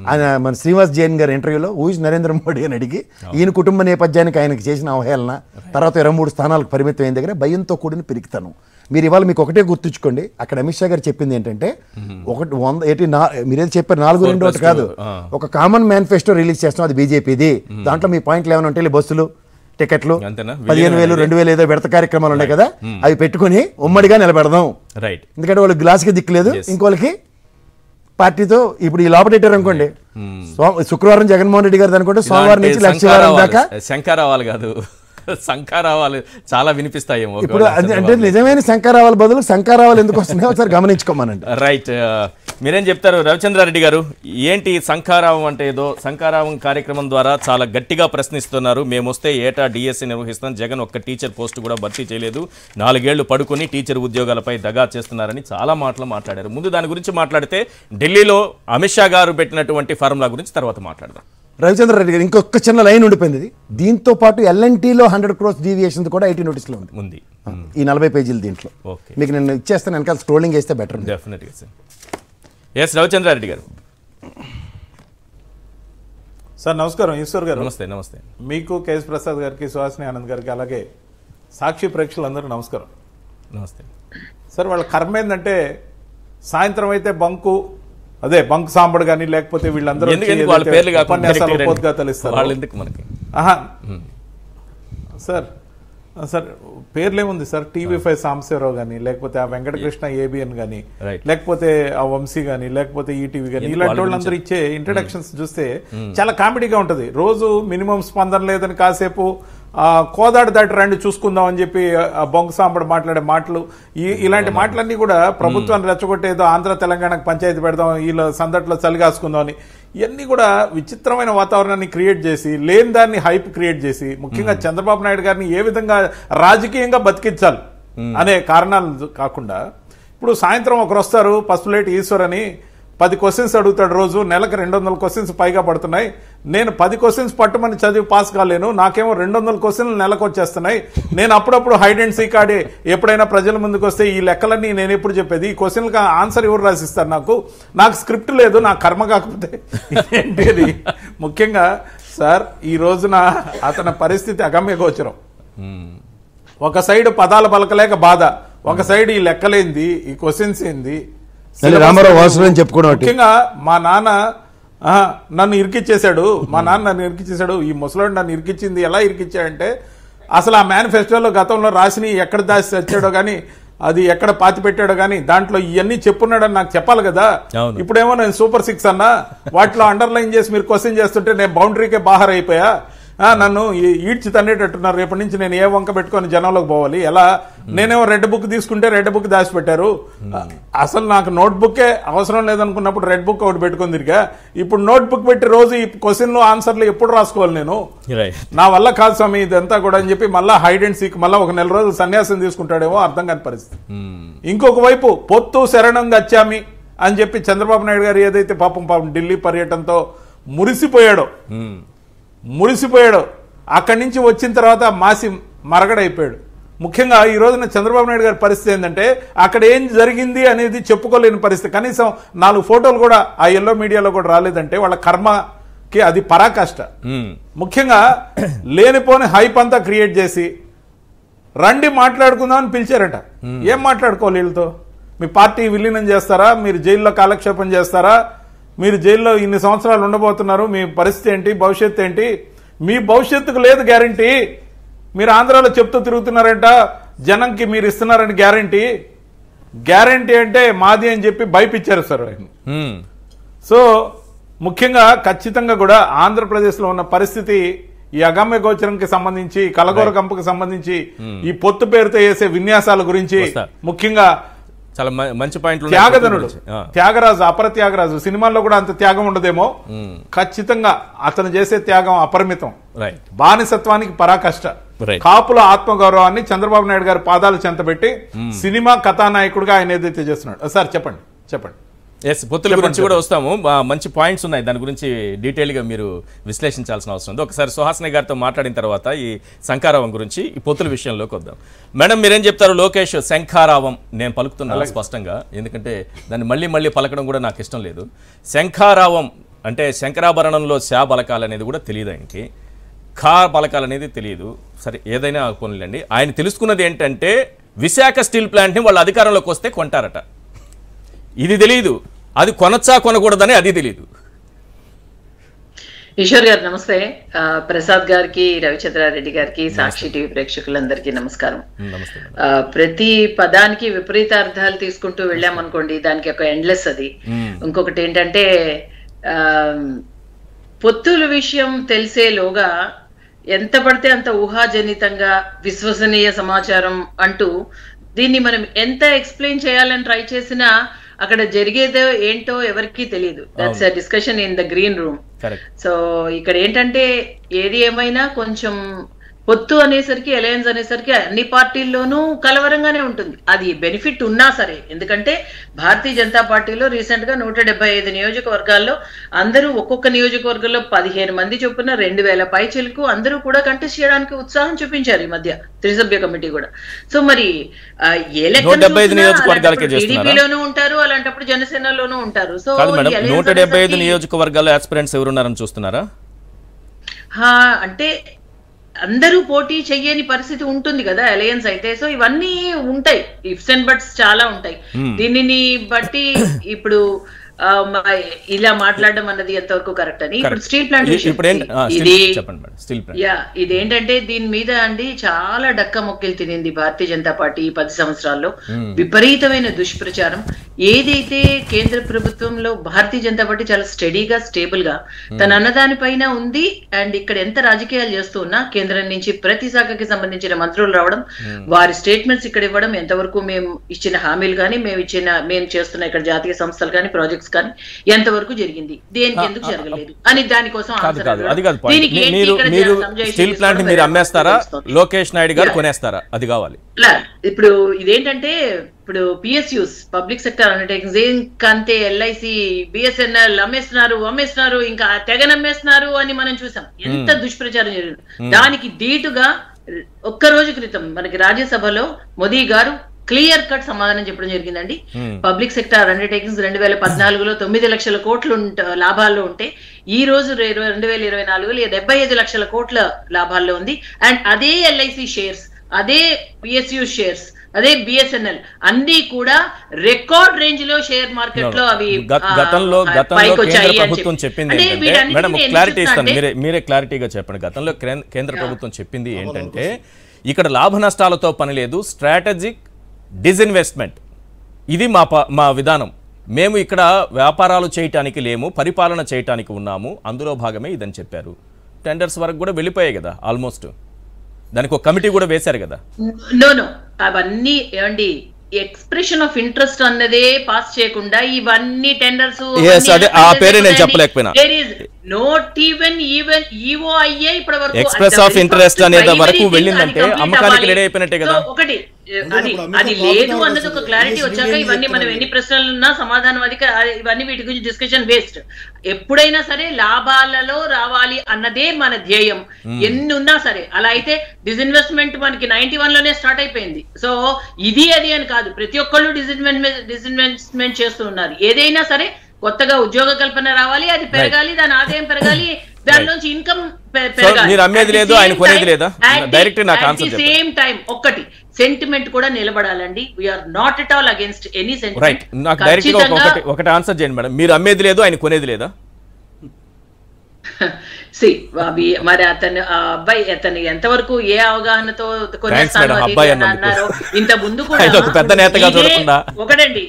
ఆయన మన శ్రీనివాస్ జైన్ గారి ఇంటర్వ్యూలో ఊజ్ నరేంద్ర మోడీ అని అడిగి ఈయన కుటుంబ నేపథ్యానికి ఆయనకి చేసిన అవహేళన, తర్వాత 23 స్థానాలకు పరిమితం అయిన దగ్గర భయంతో కూడిన పిరికితనం. మీరు ఇవాళ మీకు ఒకటే గుర్తుంచుకోండి, అక్కడ అమిత్ షా గారు చెప్పింది ఏంటంటే మీరేది చెప్పారు 4-2 కాదు, ఒక కామన్ మేనిఫెస్టో రిలీజ్ చేస్తాం, అది బీజేపీది. దాంట్లో మీ పాయింట్లు ఏమైనా ఉంటే బస్సులు, టికెట్లు, 15,000, 2,000 ఏదో విడత కార్యక్రమాలు ఉన్నాయి కదా, అవి పెట్టుకుని ఉమ్మడిగా నిలబెడదాం. రైట్. ఎందుకంటే వాళ్ళు గ్లాస్కి దిక్కులేదు, ఇంకోళ్ళకి పార్టీతో ఇప్పుడు ఈ లోపల పెట్టారు అనుకోండి, శుక్రవారం జగన్మోహన్ రెడ్డి గారు అనుకోండి, సోమవారం నుంచి లక్ష్మీవారం దాకా శంకారావాలి కాదు, శంకారావాలు చాలా వినిపిస్తాయేమో. ఇప్పుడు అంటే నిజమైన శంకారావాల బదులు శంకారావాలు ఎందుకు వస్తున్నాయో ఒకసారి గమనించుకోమనండి. రైట్. మీరేం చెప్తారు రవిచంద్రారెడ్డి గారు? ఏంటి శంకారావం అంటే? ఏదో శంకారావం కార్యక్రమం ద్వారా చాలా గట్టిగా ప్రశ్నిస్తున్నారు. మేము వస్తే ఏటా డిఎస్సి నిర్వహిస్తాం, జగన్ ఒక్క టీచర్ పోస్టు కూడా భర్తీ చేయలేదు, 4 ఏళ్లు పడుకుని టీచర్ ఉద్యోగాలపై దగా చేస్తున్నారని చాలా మాటలు మాట్లాడారు. ముందు దాని గురించి మాట్లాడితే ఢిల్లీలో అమిత్ షా గారు పెట్టినటువంటి ఫార్ములా గురించి తర్వాత మాట్లాడదాం. రవిచంద్రారెడ్డి గారు ఇంకొక చిన్న లైన్ ఉండిపోయింది. దీంతో పాటు ఎల్ఎన్టీలో 100 crores డీవియేషన్ కూడా 80 నోటీసులో ఉంది ఈ 40 పేజీలు. దీంట్లో మీకు నేను ఇచ్చేస్తాను, వెనకాల స్క్రోలింగ్ చేస్తే బెటర్. డెఫినెట్గా సార్. ఎస్ రవిచంద్రారెడ్డి గారు. సార్ నమస్కారం. ఈశ్వర్ గారు నమస్తే. నమస్తే మీకు, కేఎస్ ప్రసాద్ గారికి, సుహాసిని ఆనంద్ గారికి, అలాగే సాక్షి ప్రేక్షకులందరూ నమస్కారం. నమస్తే సార్. వాళ్ళ కర్మ ఏంటంటే సాయంత్రం అయితే బంకు సాంబడు కానీ, లేకపోతే వీళ్ళందరూ ఉపన్యాసాలు ఉపోద్ఘాతాలు ఇస్తారు. సార్ పేర్లేముంది సార్, TV5 సాంబశివరావు కానీ, లేకపోతే ఆ వెంకటకృష్ణ ABN కానీ, లేకపోతే ఆ వంశీ కానీ, లేకపోతే ఈటీవీ కానీ, ఇలాంటి వాళ్ళందరూ ఇచ్చే ఇంట్రడక్షన్స్ చూస్తే చాలా కామెడీగా ఉంటది. రోజు మినిమం స్పందన లేదని కాసేపు కోదాడు దాటి రండి చూసుకుందాం అని చెప్పి బొంగు సాంబడు మాట్లాడే మాటలు, ఇలాంటి మాటలన్నీ కూడా ప్రభుత్వాన్ని రెచ్చగొట్టేదో ఆంధ్ర తెలంగాణకు పంచాయతీ పెడదాం, వీళ్ళ సందట్లో చలిగాసుకుందాం అని, ఇవన్నీ కూడా విచిత్రమైన వాతావరణాన్ని క్రియేట్ చేసి, లేని దాన్ని హైప్ క్రియేట్ చేసి, ముఖ్యంగా చంద్రబాబు నాయుడు గారిని ఏ విధంగా రాజకీయంగా బతికించాలి అనే కారణాలు కాకుండా, ఇప్పుడు సాయంత్రం ఒకరు వస్తారు పసుపులేటి ఈశ్వర్ అని 10 క్వశ్చన్స్ అడుగుతాడు రోజు, నెలకు 200 క్వశ్చన్స్ పైగా పడుతున్నాయి, నేను 10 క్వశ్చన్స్ పట్టుమని చదివి పాస్ కాలేను, నాకేమో 200 క్వశ్చన్లు నెలకు వచ్చేస్తున్నాయి, నేను అప్పుడప్పుడు హైడ్ అండ్ సీక్ ఆడి ఎప్పుడైనా ప్రజల ముందుకు వస్తే ఈ లెక్కలన్నీ నేను ఎప్పుడు చెప్పేది, ఈ క్వశ్చన్లకు ఆన్సర్ ఎవరు రాసిస్తారు, నాకు స్క్రిప్ట్ లేదు, నాకు కర్మ కాకపోతే ఏంటి. ముఖ్యంగా సార్ ఈ రోజున అతని పరిస్థితి అగమ్య గోచరం. ఒక సైడ్ పదాలు పలకలేక బాధ, ఒక సైడ్ ఈ లెక్కలేంది, ఈ క్వశ్చన్స్ ఏంది, ముఖ్యంగా మా నాన్న నన్ను ఇరికిచ్చేశాడు, ఈ ముసలోడు నన్ను ఇరికిచ్చింది. ఎలా ఇరికిచ్చాడంటే అసలు ఆ మేనిఫెస్టోలో గతంలో రాసిని ఎక్కడ దాచి తెచ్చాడో గానీ, అది ఎక్కడ పాతి పెట్టాడో గానీ, దాంట్లో ఇవన్నీ చెప్పున్నాడని నాకు చెప్పాలి కదా. ఇప్పుడేమో నేను సూపర్ 6 అన్నా, వాటిలో అండర్లైన్ చేసి మీరు క్వశ్చన్ చేస్తుంటే నేను బౌండరీకే బాహర్ అయిపోయా, నన్ను ఈడ్చి తన్నేటట్టున్నారు, రేపటి నుంచి నేను ఏ వంక పెట్టుకొని జనంలోకి పోవాలి, ఎలా, నేనేమో రెడ్ బుక్ తీసుకుంటే రెడ్ బుక్ దాచిపెట్టారు, అసలు నాకు నోట్ బుక్కే అవసరం లేదనుకున్నప్పుడు రెడ్ బుక్ ఒకటి పెట్టుకుని తిరిగా, ఇప్పుడు నోట్ బుక్ పెట్టి రోజు ఈ క్వశ్చన్లు ఆన్సర్లు ఎప్పుడు రాసుకోవాలి నేను, నా వల్ల కాదు స్వామి ఇదంతా కూడా అని చెప్పి మళ్ళీ హైడ్ అండ్ సీక్, మళ్ళీ ఒక 4 రోజులు సన్యాసం తీసుకుంటాడేమో అర్థం కాని పరిస్థితి. ఇంకొక వైపు పొత్తు శరణం గచ్చామి అని చెప్పి చంద్రబాబు నాయుడు గారు ఏదైతే పాపం ఢిల్లీ పర్యటనతో మురిసిపోయాడు, అక్కడి నుంచి వచ్చిన తర్వాత మాసి మరగడైపోయాడు. ముఖ్యంగా ఈ రోజున చంద్రబాబు నాయుడు గారి పరిస్థితి ఏంటంటే అక్కడ ఏం జరిగింది అనేది చెప్పుకోలేని పరిస్థితి. కనీసం 4 ఫోటోలు కూడా ఆ ఎల్లో మీడియాలో కూడా రాలేదంటే వాళ్ళ కర్మకి అది పరాకాష్ట. ముఖ్యంగా లేనిపోని హైప్ అంతా క్రియేట్ చేసి రండి మాట్లాడుకుందాం అని పిలిచారట. ఏం మాట్లాడుకోవాలి వీళ్ళతో? మీ పార్టీ విలీనం చేస్తారా, మీరు జైల్లో కాలక్షేపం చేస్తారా, మీరు జైల్లో ఇన్ని సంవత్సరాలు ఉండబోతున్నారు, మీ పరిస్థితి ఏంటి, భవిష్యత్తు ఏంటి, మీ భవిష్యత్తుకు లేదు గ్యారంటీ, మీరు ఆంధ్రాలో చెప్తూ తిరుగుతున్నారంట జనంకి మీరు ఇస్తున్నారని గ్యారంటీ అంటే మాది అని చెప్పి భయపిచ్చారు సార్ ఆయన. సో ముఖ్యంగా ఖచ్చితంగా కూడా ఆంధ్రప్రదేశ్లో ఉన్న పరిస్థితి ఈ అగమ్య గోచరంకి సంబంధించి, కలగోర కంపుకి సంబంధించి, ఈ పొత్తు పేరుతో వేసే విన్యాసాల గురించి, ముఖ్యంగా చాలా మంచి పాయింట్. త్యాగధనుడు, త్యాగరాజు, అపర త్యాగరాజు. సినిమాల్లో కూడా అంత త్యాగం ఉండదేమో, ఖచ్చితంగా అతను చేసే త్యాగం అపరిమితం. బానిసత్వానికి పరాకష్ట. కాపుల ఆత్మగౌరవాన్ని చంద్రబాబు నాయుడు గారి పాదాలు చెంతబెట్టి సినిమా కథానాయకుడిగా ఆయన ఏదైతే చేస్తున్నాడు. సార్ చెప్పండి. ఎస్, పొత్తుల గురించి కూడా వస్తాము. మంచి పాయింట్స్ ఉన్నాయి, దాని గురించి డీటెయిల్గా మీరు విశ్లేషించాల్సిన అవసరం ఉంది. ఒకసారి సుహాసిని గారితో మాట్లాడిన తర్వాత ఈ శంఖారావం గురించి, ఈ పొత్తుల విషయంలోకి వద్దాం. మేడం, మీరేం చెప్తారు? లోకేష్ శంఖారావం నేను పలుకుతున్నాను స్పష్టంగా, ఎందుకంటే దాన్ని మళ్ళీ పలకడం కూడా నాకు ఇష్టం లేదు. శంఖారావం అంటే శంకరాభరణంలో శా బలకాలనేది కూడా తెలియదు ఆయనకి, ఖా బలకాలనేది తెలియదు. సరే, ఏదైనా కొనలేండి. ఆయన తెలుసుకున్నది ఏంటంటే విశాఖ స్టీల్ ప్లాంట్ని వాళ్ళు అధికారంలోకి వస్తే కొంటారట. ఇది తెలియదు, అది కొనచ్చా కొనకూడదని అది తెలియదు. ఈశ్వర్ గారు నమస్తే. ప్రసాద్ గారికి, రవిచంద్రారెడ్డి గారికి, సాక్షి టీవీ ప్రేక్షకులందరికీ నమస్కారం. ప్రతి పదానికి విపరీత అర్థాలు తీసుకుంటూ వెళ్ళామనుకోండి, దానికి ఒక ఎండ్లెస్ అది. ఇంకొకటి ఏంటంటే పొత్తుల విషయం తెలిసేలోగా ఎంత పడితే అంత ఊహాజనితంగా విశ్వసనీయ సమాచారం అంటూ దీన్ని మనం ఎంత ఎక్స్ప్లెయిన్ చేయాలని ట్రై చేసినా అక్కడ జరిగేదో ఏంటో ఎవరికి తెలియదు. That's a discussion in the green room. So ఇక్కడ ఏంటంటే ఏది ఏమైనా కొంచెం పొత్తు అనేసరికి, అలయన్స్ అనేసరికి అన్ని పార్టీల్లోనూ కలవరంగానే ఉంటుంది. అది బెనిఫిట్ ఉన్నా సరే, ఎందుకంటే భారతీయ జనతా పార్టీలో రీసెంట్ గా 175 నియోజకవర్గాల్లో అందరూ ఒక్కొక్క నియోజకవర్గంలో 15 మంది చొప్పున 2000 పైచిలకు అందరూ కూడా కంటెస్ట్ చేయడానికి ఉత్సాహం చూపించారు ఈ మధ్య త్రిసభ్య కమిటీ కూడా. సో మరి ఏ లెక్క టీడీపీలోనూ ఉంటారు, అలాంటప్పుడు జనసేనలోనూ ఉంటారు. సో 175 నియోజకవర్గాల్లో ఆస్పిరెంట్స్ ఎవరున్నారని చూస్తున్నారా? అంటే అందరూ పోటీ చెయ్యని పరిస్థితి ఉంటుంది కదా అలయన్స్ అయితే. సో ఇవన్నీ ఉంటాయి, ఇఫ్స్ అండ్ బట్స్ చాలా ఉంటాయి. దీనిని బట్టి ఇప్పుడు ఇలా మాట్లాడడం అన్నది ఎంతవరకు కరెక్ట్ అని. ఇప్పుడు స్టీల్ ప్లాంట్ ఇదేంటంటే దీని మీద అండి చాలా డక్క మొక్కలు తినింది భారతీయ జనతా పార్టీ 10 సంవత్సరాల్లో. విపరీతమైన దుష్ప్రచారం. ఏదైతే కేంద్ర ప్రభుత్వంలో భారతీయ జనతా పార్టీ చాలా స్టడీగా, స్టేబుల్ గా తన అన్నదాని పైన ఉంది. అండ్ ఇక్కడ ఎంత రాజకీయాలు చేస్తూ ఉన్నా కేంద్రం నుంచి ప్రతి శాఖకి సంబంధించిన మంత్రులు రావడం, వారి స్టేట్మెంట్స్ ఇక్కడ ఇవ్వడం, ఎంతవరకు మేము ఇచ్చిన హామీలు కానీ, మేము చేస్తున్న ఇక్కడ జాతీయ సంస్థలు కానీ, ప్రాజెక్ట్స్ కానీ ఎంతవరకు జరిగింది, దేనికి ఎందుకు జరగలేదు అని దానికోసం స్టీల్ ప్లాంట్ మీరు అమ్మేస్తారా, లోకేష్ నాయుడు గారు కొనేస్తారా, అది కావాలి. ఇప్పుడు ఇదేంటంటే ఇప్పుడు పిఎస్యూస్, పబ్లిక్ సెక్టర్ అండర్టేకింగ్స్, ఇంకంతే ఎల్ఐసి, బిఎస్ఎన్ఎల్ అమ్మేస్తున్నారు, ఇంకా తెగనమ్మేస్తున్నారు అని మనం చూసాం. ఎంత దుష్ప్రచారం జరిగింది. దానికి దీటుగా ఒక్క రోజు క్రితం మనకి రాజ్యసభలో మోదీ గారు క్లియర్ కట్ సమాధానం చెప్పడం జరిగిందండి. పబ్లిక్ సెక్టర్ అండర్టేకింగ్స్ 2014లో 9 లక్షల కోట్లు లాభాల్లో ఉంటే ఈ రోజు 2024లో 75 లక్షల కోట్ల లాభాల్లో ఉంది. అండ్ అదే ఎల్ఐసి షేర్స్, అదే పిఎస్యూ షేర్స్, అదే బిఎస్ఎన్ఎల్ అన్ని కూడా రికార్డ్ రేంజ్ లో షేర్ మార్కెట్ లో అవి గతంలో ప్రభుత్వం చెప్పింది మేడం, క్లారిటీ ఇస్తాను, మీరే క్లారిటీగా చెప్పండి. గతంలో కేంద్ర ప్రభుత్వం చెప్పింది ఏంటంటే ఇక్కడ లాభ నష్టాలతో పని లేదు, స్ట్రాటజిక్ డిస్ఇన్వెస్ట్మెంట్, ఇది మా విధానం. మేము ఇక్కడ వ్యాపారాలు చేయటానికి లేము, పరిపాలన చేయటానికి ఉన్నాము, అందులో భాగమే ఇదని చెప్పారు. టెండర్స్ వరకు కూడా వెళ్ళిపోయాయి కదా ఆల్మోస్ట్, దానికి ఒక కమిటీ కూడా వేశారు కదా. నో అవన్నీ ఏమండి, ఎక్స్ప్రెషన్ ఆఫ్ ఇంట్రెస్ట్ అన్నదే పాస్ చేయకుండా ఇవన్నీ టెండర్స్ ఎక్స్ప్రెస్ ఆఫ్ ఇంట్రెస్ట్ అనేది వరకు వెళ్ళిందంటే అమ్మకానికి రెడీ అయిపోయినట్టే కదా. ఒకటి అది లేదు అన్నది ఒక క్లారిటీ వచ్చాక ఇవన్నీ మనం ఎన్ని ప్రశ్నలున్నా సమాధానం అది, ఇవన్నీ వీటి గురించి డిస్కషన్ వేస్ట్. ఎప్పుడైనా సరే లాభాలలో రావాలి అన్నదే మన ధ్యేయం, ఎన్ని ఉన్నా సరే. అలా అయితే డిస్ఇన్వెస్ట్మెంట్ మనకి 91లోనే స్టార్ట్ అయిపోయింది. సో ఇది అది అని కాదు, ప్రతి ఒక్కళ్ళు డిస్ఇన్వెస్ట్మెంట్ చేస్తూ ఉన్నారు. ఏదైనా సరే కొత్తగా ఉద్యోగ కల్పన రావాలి, అది పెరగాలి, దాని ఆదాయం పెరగాలి, దానిలోంచి ఇన్కమ్ సేమ్ టైం ఒక్కటి సెంటిమెంట్ కూడా నిలబడాలండి. We are not at all against any sentiment. నాకు డైరెక్ట్ గా ఒకటి ఆన్సర్ చేయండి మేడం, మీరు అమ్మేది లేదు, ఆయన కొనేది లేదా? మరి అతను అబ్బాయి అతను ఎంతవరకు ఏ అవగాహనతో అన్నారో ఇంత ముందు కూడా ఒకటండి,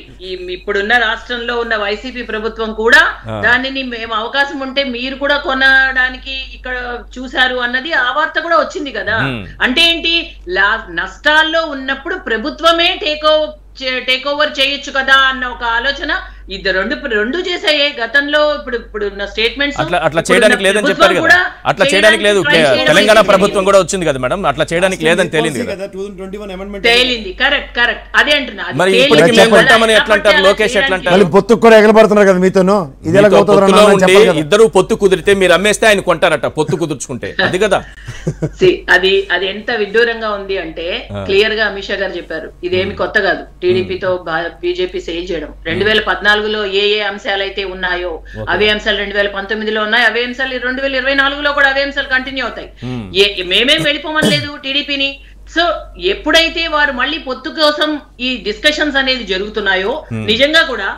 ఇప్పుడున్న రాష్ట్రంలో ఉన్న వైసీపీ ప్రభుత్వం కూడా దానిని మేము అవకాశం ఉంటే మీరు కూడా కొనడానికి ఇక్కడ చూశారు అన్నది ఆ వార్త కూడా వచ్చింది కదా. అంటే ఏంటి, నష్టాల్లో ఉన్నప్పుడు ప్రభుత్వమే టేక్ ఓవర్ చేయొచ్చు కదా అన్న ఒక ఆలోచన రెండు చేసాయే గతంలో. ఇప్పుడు ఉన్న స్టేట్మెంట్స్ అట్లా చేయడానికి లేదని చెప్పారు కదా, అట్లా చేయడానికి లేదు. తెలంగాణ ప్రభుత్వం కూడా వచ్చింది కదా మేడం, అట్లా చేయడానికి లేదని తేలింది కదా. తేలింది, కరెక్ట్. అదే అంటున్నా. మరి ఇప్పటికి మేము కొంటామని ఎట్లా అంటారు, లోకేష్ ఎట్లా అంటారు? పొత్తు కూడా ఎగలబడుతున్నారు కదా మీతోను. ఇద్దరు పొత్తు కుదిరితే మీరు అమ్మేస్తే ఆయన కొంటారట, పొత్తు కుదుర్చుకుంటే. అది కదా అది ఎంత విడ్డూరంగా ఉంది అంటే క్లియర్ గా అమిత్ షా గారు చెప్పారు, ఇదేమి కొత్త కాదు. టీడీపీతో బీజేపీ సేల్ చేయడం 2014లో ఏ అంశాలు అయితే ఉన్నాయో అవే అంశాలు 2019లో ఉన్నాయి, అవే అంశాలు 2024లో కూడా అవే అంశాలు కంటిన్యూ అవుతాయి. మేమేం వెళ్ళిపోమని లేదు టీడీపీని. సో ఎప్పుడైతే వారు మళ్ళీ పొత్తు కోసం ఈ డిస్కషన్స్ అనేది జరుగుతున్నాయో, నిజంగా కూడా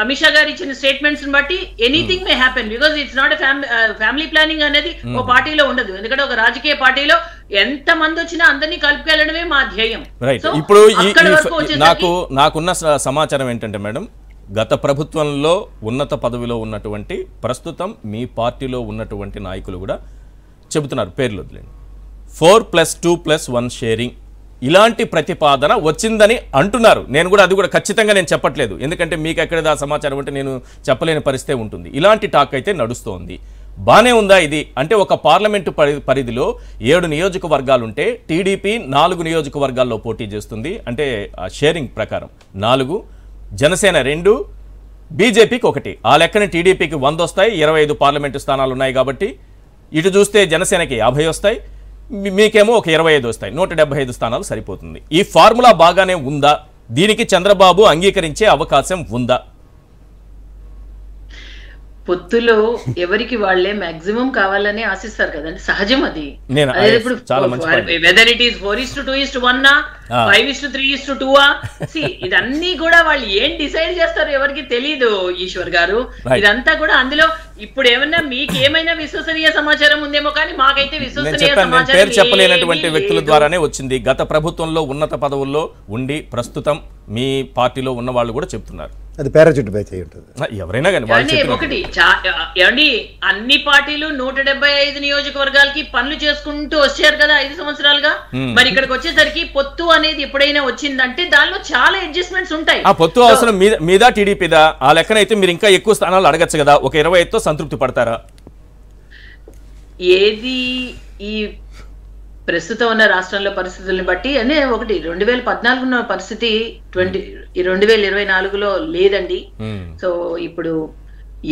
అమిత్ షా గారు ఇచ్చిన స్టేట్మెంట్స్ బట్టి anything may happen. Because it's not family planning అనేది ఒక పార్టీలో ఉండదు. ఎందుకంటే ఒక రాజకీయ పార్టీలో ఎంత మంది వచ్చినా అందరినీ కలుపుకెళ్ళడమే మా ధ్యేయం. ఇప్పుడు నాకున్న సమాచారం ఏంటంటే మేడం, గత ప్రభుత్వంలో ఉన్నత పదవిలో ఉన్నటువంటి ప్రస్తుతం మీ పార్టీలో ఉన్నటువంటి నాయకులు కూడా చెబుతున్నారు, పేర్లు వదిలేండి, 4+2+1 షేరింగ్ ఇలాంటి ప్రతిపాదన వచ్చిందని అంటున్నారు. నేను కూడా అది కూడా ఖచ్చితంగా నేను చెప్పట్లేదు, ఎందుకంటే మీకు ఎక్కడదా సమాచారం ఉంటే నేను చెప్పలేని పరిస్థితే ఉంటుంది. ఇలాంటి టాక్ అయితే నడుస్తోంది. బానే ఉందా ఇది? అంటే ఒక పార్లమెంటు పరిధిలో 7 నియోజకవర్గాలుంటే టీడీపీ 4 నియోజకవర్గాల్లో పోటీ చేస్తుంది. అంటే షేరింగ్ ప్రకారం 4, జనసేన 2, బీజేపీకి 1. ఆ లెక్కన టీడీపీకి 100 వస్తాయి, 25 పార్లమెంటు స్థానాలు ఉన్నాయి కాబట్టి. ఇటు చూస్తే జనసేనకి 50 వస్తాయి, మీకేమో ఒక 25 వస్తాయి, 175 స్థానాలు సరిపోతుంది. ఈ ఫార్ములా బాగానే ఉందా? దీనికి చంద్రబాబు అంగీకరించే అవకాశం ఉందా? పొత్తులో ఎవరికి వాళ్లే మాక్సిమం కావాలని ఆశిస్తారు కదండి, సహజం అది. వెదర్ ఇట్ ఈస్ 4:2:1 5:3:2 ఇదన్నీ కూడా వాళ్ళు ఏం డిసైడ్ చేస్తారు ఎవరికి తెలియదు ఈశ్వర్ గారు. ఇదంతా కూడా అందులో ఇప్పుడు ఏమన్నా మీకు ఏమైనా విశ్వసనీయ సమాచారం ఉందేమో కానీ మాకైతే విశ్వసనీయ సమాచారం పేరు చెప్పలేనటువంటి వ్యక్తుల ద్వారానే వచ్చింది. గత ప్రభుత్వంలో ఉన్నత పదవుల్లో ఉండి ప్రస్తుతం మీ పార్టీలో ఉన్న వాళ్ళు కూడా చెప్తున్నారు. అది పారాచూట్ బ్యాచ్ అయి ఉంటుంది. ఎవరైనా కానీ ఒకటి ఏమండి, అన్ని పార్టీలు 175 నియోజకవర్గాలకి పనులు చేసుకుంటూ వచ్చారు కదా 5 సంవత్సరాలుగా. మరి ఇక్కడికి వచ్చేసరికి పొత్తు అనేది ఎప్పుడైనా వచ్చిందంటే దానిలో చాలా అడ్జస్ట్మెంట్స్ ఉంటాయి. ఆ పొత్తు అవసరం మీద టీడీపీదా? ఆ లెక్కనైతే మీరు ఇంకా ఎక్కువ స్థానాలు అడగచ్చు కదా, ఒక 25తో సంతృప్తి పడతారా? ఏది ఈ ప్రస్తుతం ఉన్న రాష్ట్రంలో పరిస్థితుల్ని బట్టి అనే ఒకటి 2014 ఉన్న పరిస్థితి 2024లో లేదండి. సో ఇప్పుడు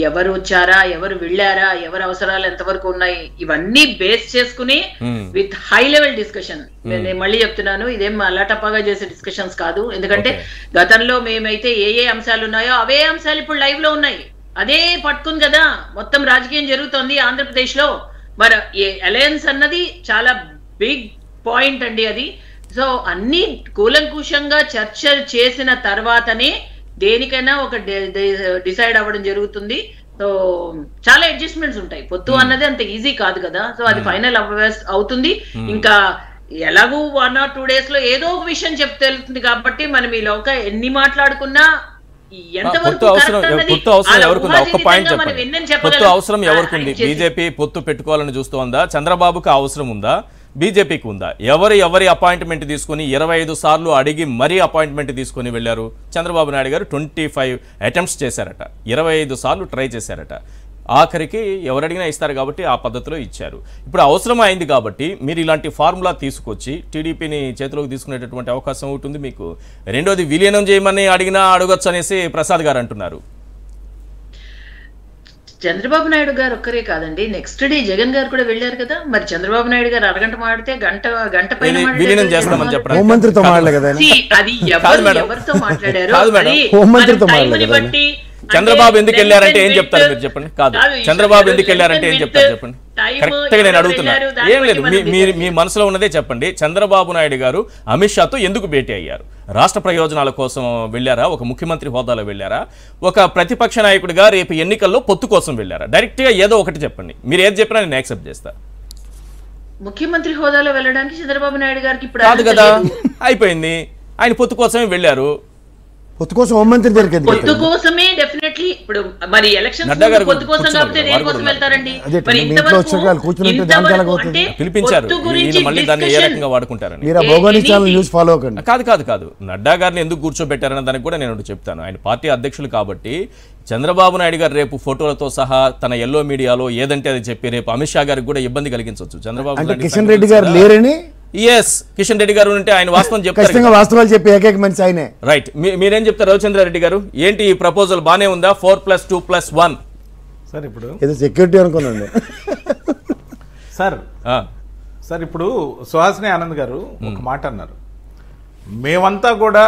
ఎవరు వచ్చారా, ఎవరు వెళ్ళారా, ఎవరు అవసరాలు ఎంతవరకు ఉన్నాయి, ఇవన్నీ బేస్ చేసుకుని విత్ హై లెవెల్ డిస్కషన్. నేను మళ్ళీ చెప్తున్నాను, ఇదేం అల్లాటప్పగా చేసే డిస్కషన్స్ కాదు. ఎందుకంటే గతంలో మేమైతే ఏ అంశాలు ఉన్నాయో అవే అంశాలు ఇప్పుడు లైవ్ లో ఉన్నాయి. అదే పట్టుకుంది కదా మొత్తం రాజకీయం జరుగుతోంది ఆంధ్రప్రదేశ్ లో. మరి అలయన్స్ అన్నది చాలా బిగ్ పాయింట్ అండి అది. సో అన్ని కూలంకుషంగా చర్చ చేసిన తర్వాతనే దేనికైనా ఒక డిసైడ్ అవ్వడం జరుగుతుంది. సో చాలా అడ్జస్ట్మెంట్స్ ఉంటాయి. పొత్తు అన్నది అంత ఈజీ కాదు కదా. సో అది ఫైనల్ అవుతుంది. ఇంకా ఎలాగూ 1 or 2 days లో ఏదో ఒక విషయం చెప్తుంది కాబట్టి మనం ఈ లోక ఎన్ని మాట్లాడుకున్నా పొత్తు అవసరం ఎవరికి? బీజేపీ పొత్తు పెట్టుకోవాలని చూస్తోందా? చంద్రబాబుకి అవసరం ఉందా? బీజేపీకి ఉందా? ఎవరి అపాయింట్మెంట్ తీసుకుని 25 సార్లు అడిగి మరీ అపాయింట్మెంట్ తీసుకుని వెళ్ళారు. చంద్రబాబు నాయుడు గారు 25 అటెంప్ట్స్ చేశారట, 25 సార్లు ట్రై చేశారట. ఆఖరికి ఎవరు అడిగినా ఇస్తారు కాబట్టి ఆ పద్ధతిలో ఇచ్చారు. ఇప్పుడు అవసరం అయింది కాబట్టి మీరు ఇలాంటి ఫార్ములా తీసుకొచ్చి టీడీపీని చేతిలోకి తీసుకునేటటువంటి అవకాశం ఉంటుంది మీకు. రెండోది విలీనం చేయమని అడిగినా అడగొచ్చు అనేసి ప్రసాద్ గారు అంటున్నారు. చంద్రబాబు నాయుడు గారు ఒక్కరే కాదండి, నెక్స్ట్ డే జగన్ గారు కూడా వెళ్ళారు కదా. మరి చంద్రబాబు నాయుడు గారు అరగంట మాడితే గంట పైన విలీనం చేస్తామని చెప్పడం హోంమంత్రితో అది ఎవరితో మాట్లాడారు బట్టి చంద్రబాబు ఎందుకు వెళ్ళారంటే ఏం చెప్తారు మీరు చెప్పండి? కాదు, చంద్రబాబు ఎందుకు వెళ్ళారంటే ఏం చెప్తారు చెప్పండి? కరెక్ట్ గా నేను అడుగుతున్నా. ఏం లేదు, మీ మనసులో ఉన్నదే చెప్పండి. చంద్రబాబు నాయుడు గారు అమిత్ షాతో ఎందుకు భేటీ అయ్యారు? రాష్ట్ర ప్రయోజనాల కోసం వెళ్ళారా? ఒక ముఖ్యమంత్రి హోదాలో వెళ్ళారా? ఒక ప్రతిపక్ష నాయకుడిగా రేపు ఎన్నికల్లో పొత్తు కోసం వెళ్ళారా? డైరెక్ట్ గా ఏదో ఒకటి చెప్పండి. మీరు ఏది చెప్పినా నేను యాక్సెప్ట్ చేస్తా. ముఖ్యమంత్రి హోదాలో వెళ్ళడానికి చంద్రబాబు నాయుడు గారికి ఇప్పుడు కాదు కదా, అయిపోయింది. ఆయన పొత్తు కోసమే వెళ్ళారు. పొత్తు కోసం హోంమంత్రి దగ్గరికి పొత్తు కోసమే డెఫినెట్లీ. ఇప్పుడు మరి ఎలక్షన్ పొత్తు కోసం కాబట్టి దేనికోసం వెళ్తారండి? మరి కాదు నడ్డా గారిని ఎందుకు కూర్చోబెట్టారన్న దానికి కూడా నేను చెప్తాను. ఆయన పార్టీ అధ్యక్షులు కాబట్టి చంద్రబాబు నాయుడు గారు రేపు ఫోటోలతో సహా తన ఎల్లో మీడియాలో ఏదంటే అది చెప్పి రేపు అమిత్ షా గారికి కూడా ఇబ్బంది కలిగించవచ్చు. చంద్రబాబు కిషన్ రెడ్డి గారు లేరని కిషన్ రెడ్డి గారు ఉంటే ఆయన వాస్తవం చెప్తారు, వాస్తవాలు చెప్పి ఏకైక మనిషి ఆయనే. రైట్. మీరేం చెప్తారు రవిచంద్రారెడ్డి గారు? ఏంటి ఈ ప్రపోజల్ బానే ఉందా? 4+2+1 సార్ ఇప్పుడు ఏదో సెక్యూరిటీ అనుకున్నాను సార్ ఇప్పుడు సుహాసిని ఆనంద్ గారు ఒక మాట అన్నారు, మేమంతా కూడా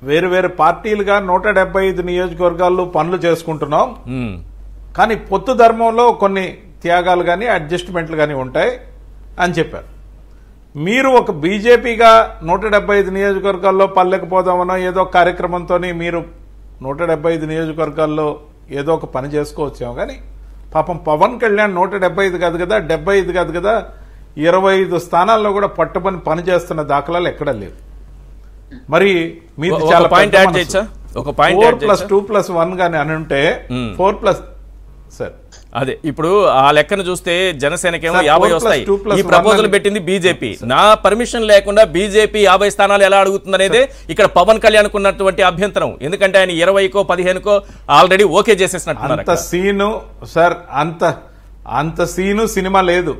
వేరు వేరు పార్టీలుగా 175 నియోజకవర్గాల్లో పనులు చేసుకుంటున్నాం, కానీ పొత్తు ధర్మంలో కొన్ని త్యాగాలు కానీ అడ్జస్ట్మెంట్లు కానీ ఉంటాయి అని చెప్పారు. మీరు ఒక బీజేపీగా 175 నియోజకవర్గాల్లో పల్లెకపోదామనో ఏదో కార్యక్రమంతో మీరు 175 నియోజకవర్గాల్లో ఏదో ఒక పని చేసుకోవచ్చాము, కానీ పాపం పవన్ కళ్యాణ్ 175 కాదు కదా, 75 కాదు కదా, 25 స్థానాల్లో కూడా పట్టుబని పని చేస్తున్న దాఖలాలు ఎక్కడా లేవు. మరి మీది చాలా 4+2+1 గాని అని ఉంటే 4+ సార్ అదే ఇప్పుడు ఆ లెక్కను చూస్తే జనసేనకేమో 50 వస్తాయి. ఈ ప్రపోజల్ పెట్టింది బీజేపీ. నా పర్మిషన్ లేకుండా బీజేపీ 50 స్థానాలు ఎలా అడుగుతుందనేదే ఇక్కడ పవన్ కళ్యాణ్ ఉన్నటువంటి అభ్యంతరం. ఎందుకంటే ఆయన 20కో 15కో ఆల్రెడీ ఓకే చేసేసినట్టున్నారు. అంత సీను సార్, అంత సీను సినిమా లేదు,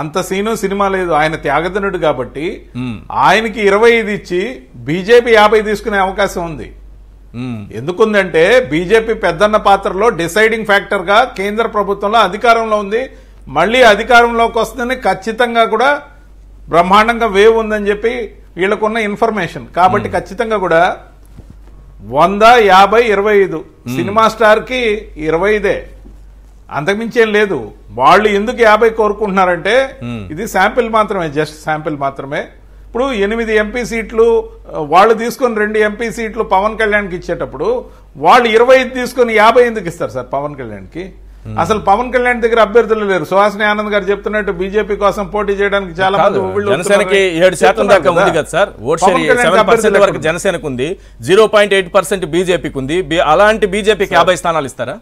అంత సీను సినిమా లేదు. ఆయన త్యాగధనుడు కాబట్టి ఆయనకి 25 ఇచ్చి బీజేపీ 50 తీసుకునే అవకాశం ఉంది. ఎందుకుందంటే బీజేపీ పెద్దన్న పాత్రలో డిసైడింగ్ ఫ్యాక్టర్ గా కేంద్ర ప్రభుత్వంలో అధికారంలో ఉంది, మళ్లీ అధికారంలోకి వస్తుందని ఖచ్చితంగా కూడా బ్రహ్మాండంగా వేవ్ ఉందని చెప్పి వీళ్ళకున్న ఇన్ఫర్మేషన్. కాబట్టి ఖచ్చితంగా కూడా 100, 50, 25 సినిమా స్టార్ కి 25, అంతకుమించేం లేదు. వాళ్ళు ఎందుకు 50 కోరుకుంటున్నారంటే ఇది శాంపిల్ మాత్రమే, జస్ట్ శాంపిల్ మాత్రమే. ఇప్పుడు 8 ఎంపీ సీట్లు వాళ్ళు తీసుకుని 2 ఎంపీ సీట్లు పవన్ కళ్యాణ్కి ఇచ్చేటప్పుడు వాళ్ళు 25 తీసుకుని 50 ఎందుకు ఇస్తారు సార్ పవన్ కళ్యాణ్కి? అసలు పవన్ కళ్యాణ్ దగ్గర అభ్యర్థులు లేరు. సుహాసిని ఆనంద్ గారు చెప్తున్నట్టు బీజేపీ కోసం పోటీ చేయడానికి చాలా మంది జనసేనకి 7% దాకా ఉంది కదా సార్. ఓట్ షేర్ 7% వరకు జనసేనకు ఉంది, 0.8% బీజేపీకి ఉంది. అలాంటి బీజేపీకి 50 స్థానాలు ఇస్తారా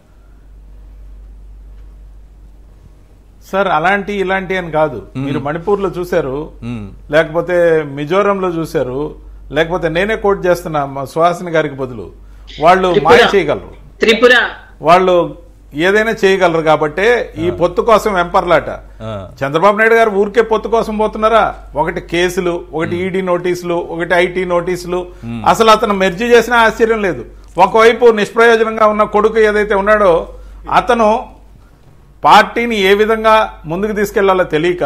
సార్? అలాంటి ఇలాంటి అని కాదు. మీరు మణిపూర్ లో చూశారు, లేకపోతే మిజోరంలో చూశారు, లేకపోతే నేనే కోట్ చేస్తున్నా సుహాసిని గారికి బదులు వాళ్ళు మాయ చేయగలరు, త్రిపుర వాళ్ళు ఏదైనా చేయగలరు. కాబట్టి ఈ పొత్తు కోసం వెంపర్లాట. చంద్రబాబు నాయుడు గారు ఊరికే పొత్తు కోసం పోతున్నారా? ఒకటి కేసులు, ఒకటి ఈడీ నోటీసులు, ఒకటి ఐటీ నోటీసులు. అసలు అతను మెర్జీ చేసినా ఆశ్చర్యం లేదు. ఒకవైపు నిష్ప్రయోజనంగా ఉన్న కొడుకు ఏదైతే ఉన్నాడో అతను పార్టీని ఏ విధంగా ముందుకు తీసుకెళ్లాలో తెలియక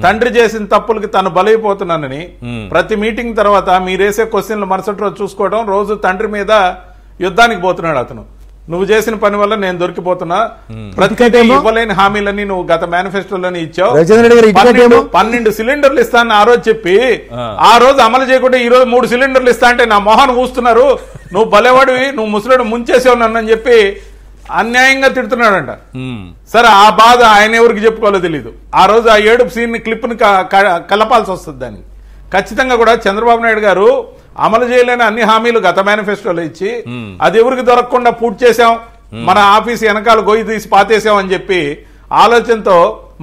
తండ్రి చేసిన తప్పులకి తను బలైపోతున్నానని ప్రతి మీటింగ్ తర్వాత మీరేసే క్వశ్చన్లు మరుసటి రోజు చూసుకోవడం, రోజు తండ్రి మీద యుద్ధానికి పోతున్నాడు అతను. నువ్వు చేసిన పని వల్ల నేను దొరికిపోతున్నా, ప్రతి ఇవ్వలేని హామీలని నువ్వు గత మేనిఫెస్టోలోని ఇచ్చావు, 12 సిలిండర్లు ఇస్తానని ఆ రోజు చెప్పి ఆ రోజు అమలు చేయకుండా ఈ రోజు 3 సిలిండర్లు ఇస్తా అంటే నా మొహాన్ని కూస్తున్నారు, నువ్వు బలేవాడివి, నువ్వు ముసలాడు ముంచేసావు నన్ను చెప్పి అన్యాయంగా తిడుతున్నాడంట. సరే ఆ బాధ ఆయన ఎవరికి చెప్పుకోవాలో తెలీదు. ఆ రోజు ఆ ఏడుపు సీన్ ని క్లిప్ ని కలపాల్సి వస్తుంది. దాన్ని ఖచ్చితంగా కూడా చంద్రబాబు నాయుడు గారు అమలు చేయలేని అన్ని హామీలు గత మేనిఫెస్టోలో ఇచ్చి అది ఎవరికి దొరకకుండా పూర్తి చేశాం, మన ఆఫీస్ వెనకాల గొయ్యి తీసి పాతేశాం అని చెప్పి ఆలోచనతో